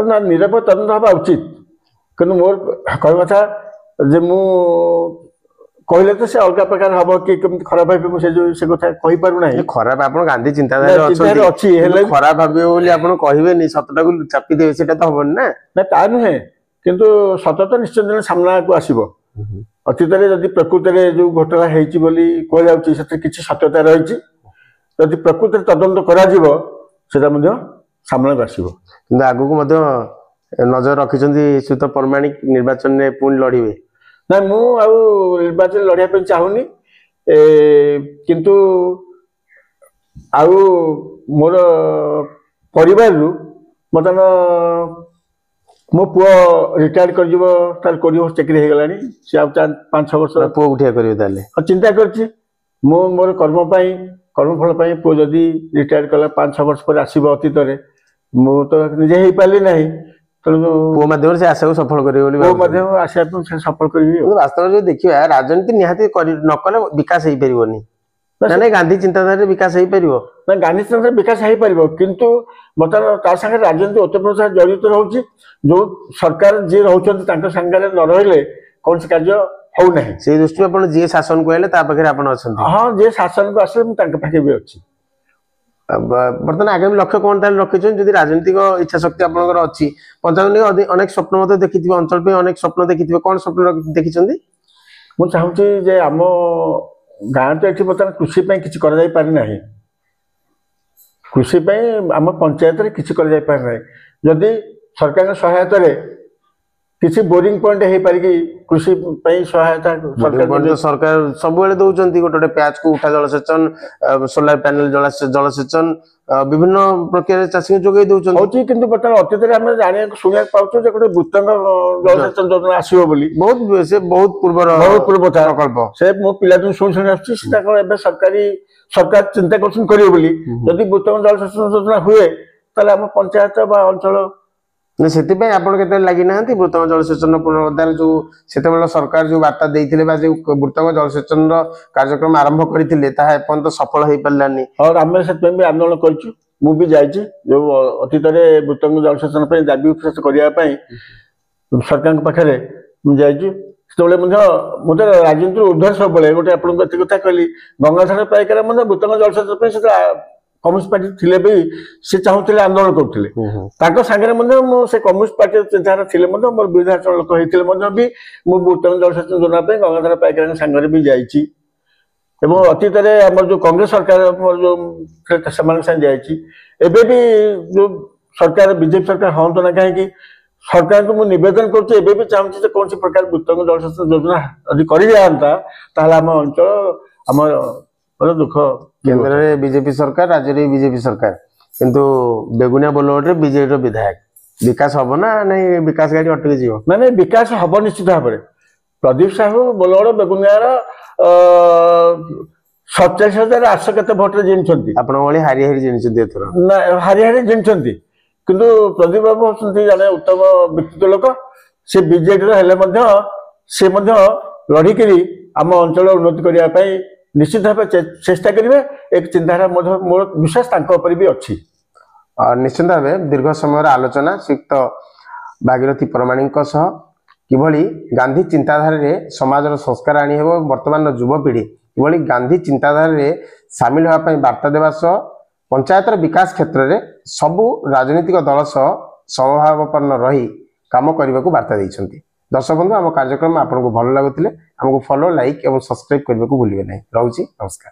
ନା, ନିରପେକ୍ଷ ତଦନ୍ତ ହେବା ଉଚିତ। କିନ୍ତୁ ମୋର କହିବା କଥା ଯେ ମୁଁ କହିଲେ ତ ସେ ଅଲଗା ପ୍ରକାର ହବ କି କେମିତି ଖରାପ ଭାବିବେ, ମୁଁ ସେ କଥା କହିପାରୁନାହିଁ। ଖରାପ, ଆପଣ ଗାନ୍ଧୀ ଚିନ୍ତାଧାରା ଅଛି, ହେଲେ ଖରାପ ଭାବିବେ ବୋଲି ଆପଣ କହିବେନି, ସତଟାକୁ ଚାପି ଦେବେ, ସେଟା ତ ହବନି ନା। ତା ନୁହେଁ, କିନ୍ତୁ ସତ ତ ନିଶ୍ଚୟ ଦିନ ସାମ୍ନାକୁ ଆସିବ। ଅତୀତରେ ଯଦି ପ୍ରକୃତରେ ଯୋଉ ଘଟଣା ହେଇଛି ବୋଲି କୁହାଯାଉଛି, ସେଥିରେ କିଛି ସତ୍ୟତା ରହିଛି। ଯଦି ପ୍ରକୃତରେ ତଦନ୍ତ କରାଯିବ, ସେଟା ମଧ୍ୟ ସାମ୍ନାକୁ ଆସିବ। କିନ୍ତୁ ଆଗକୁ ମଧ୍ୟ ନଜର ରଖିଛନ୍ତି ଶ୍ରୀଯୁକ୍ତ ପରମାଣିକ ନିର୍ବାଚନରେ ପୁଣି ଲଢିବେ? ନା, ମୁଁ ଆଉ ନିର୍ବାଚନ ଲଢିବା ପାଇଁ ଚାହୁଁନି। କିନ୍ତୁ ଆଉ ମୋର ପରିବାରରୁ ବର୍ତ୍ତମାନ ମୋ ପୁଅ ରିଟାୟାର୍ଡ କରିଯିବ, ତାର 20 ବର୍ଷ ଚାକିରି ହେଇଗଲାଣି। ସେ ଆଉ 5-6 ବର୍ଷ ପୁଅ ଉଠିଆ କରିବେ ତାହେଲେ? ଚିନ୍ତା କରିଛି। ମୁଁ ମୋର କର୍ମଫଳ ପାଇଁ ପୁଅ ଯଦି ରିଟାୟାର୍ଡ କଲା 5-6 ବର୍ଷ ପରେ ଆସିବ ଅତୀତରେ, ମୁଁ ତ ନିଜେ ହେଇପାରିଲି ନାହିଁ, ତେଣୁ ପୁଅ ମାଧ୍ୟମରେ ସେ ଆଶାକୁ ସଫଳ କରିବେ ବୋଲି? ପୁଅ ମାଧ୍ୟମରେ ଆଶାକୁ ସେ ସଫଳ କରିବି। ବାସ୍ତବରେ ଯଦି ଦେଖିବା, ରାଜନୀତି ନିହାତି ନ କଲେ ବିକାଶ ହେଇପାରିବନି। ना गांधी चिंताधारा विकास हो पारिबो ना गांधी चिंताधारा विकास हो पारिबो किंतु बर्तमान ता संगे राजनीति ओतप्रोत जड़ित रहउची जो सरकार जे रहउछन तांका संगे न रहिले कौन से कार्य हो नहीं से दृष्टि अपन जे शासन को आले ता पाखरे अपन अछंती हां जे शासन को आसे तांका पाखे भी अछि बर्तमान आगामी लक्ष्य कौन ताल रखिछन जदि राजनीतिक इच्छा शक्ति आपनकर अछि पंचायत अनेक स्वप्न मते देखिथिबे अंचल पे अनेक स्वप्न देखिथिबे कोन स्वप्न देखिछन्ती मु चाहूची जे आम गाँ तो ये बर्तमान कृषि किसी कर पारि ना कृषि आम पंचायत रे किसी कर पारि ना जदि सरकार सहायता रे किसी बोरिंग पॉइंट हो पारि कृषि सहायता सरकार सब दौरान गोटे प्याज को उठा जलसेचन सोलार पैनल जलसेचन विभिन्न प्रकार चाषी जोगे दौरान होची किंतु बर्तमान अतीत आम जाना शुणा पाऊँ गोटे वृत्तंग जलसेचन योजना आसो बोली बहुत पूर्व प्रकल्प से मो पिला दिन शुणी शुणी आसुच्छी सरकार चिंता कर जदि वृत्तंग जलसेचन योजना हुए ताले आम पंचायत बा अंचल से आप लगी ना वृत्तंग जलसेचन पुनरुद्धार जो से सरकार जो वार्ता देते वृत्तंग जलसेचन कार्यक्रम आरंभ करते सफल हो पारानी और आम से आंदोलन करूँ मु भी जाइए जो अतीत वृत्तंग जलसेचन दाबी उपस्थ करने सरकार पाखे मुझे मुझे राजनीति ऊर्ध्वर सब गोटे आपको कथा कहली गंगाधर पाइकार वृत्तंग जलसेचन कम्युनिस्ट पार्टी थिले भी से चाहूले आंदोलन करते से कम्युनिस्ट पार्टी चिंताधारा थे मोर विधाचरण लोक होते भी मुझे वृत्तंग जलसेचन योजना गंगाधर पाइकार सांगे भी जाइए अतीत आम जो कांग्रेस सरकार जो एबे भी जो सरकार बीजेपी सरकार हाँ तो ना कहीं सरकार को मुझे निवेदन कर चाहूँ कौन सी प्रकार वृत्तंग जलसेचन योजना यदि कर आम अंचल आम दुख केंद्र में बीजेपी सरकार राज्य में बीजेपी सरकार किंतु बेगुनिया बोलवट बीजेपी विधायक विकास हम ना नहीं विकास गाड़ी अटक जीव ना नहीं विकास हम निश्चित भाव में प्रदीप साहू बोलवड़ बेगुनियार 47,800 केते भोट जीति आप हारी हारी जीति एथर ना हारी हारी जीति किंतु प्रदीप बाबू होती जड़े उत्तम व्यक्तित्व लोक से बीजेपी से लड़िक आम अंचल उन्नति करने निश्चित भाव चेष्टा करेंगे एक चिंताधारा मोर विश्वास भी अच्छी निश्चित भाव दीर्घ समय आलोचना श्रीयुक्त भागीरथी परमाणी किभली गांधी चिंताधारा समाज संस्कार आनी वर्तमान युवपीढ़ी किभली गांधी चिंताधारा सामिल होगापी वार्ता देवा सह पंचायतर विकास क्षेत्र में सबू राजनीतिक दल सह समभावपन्न रही काम करने को वार्ता देइछन्ति। दर्शक बंधु आम कार्यक्रम आपको भल लगुले आमको फॉलो लाइक और सब्सक्राइब करने को भूलिए नहीं। रहुछि नमस्कार।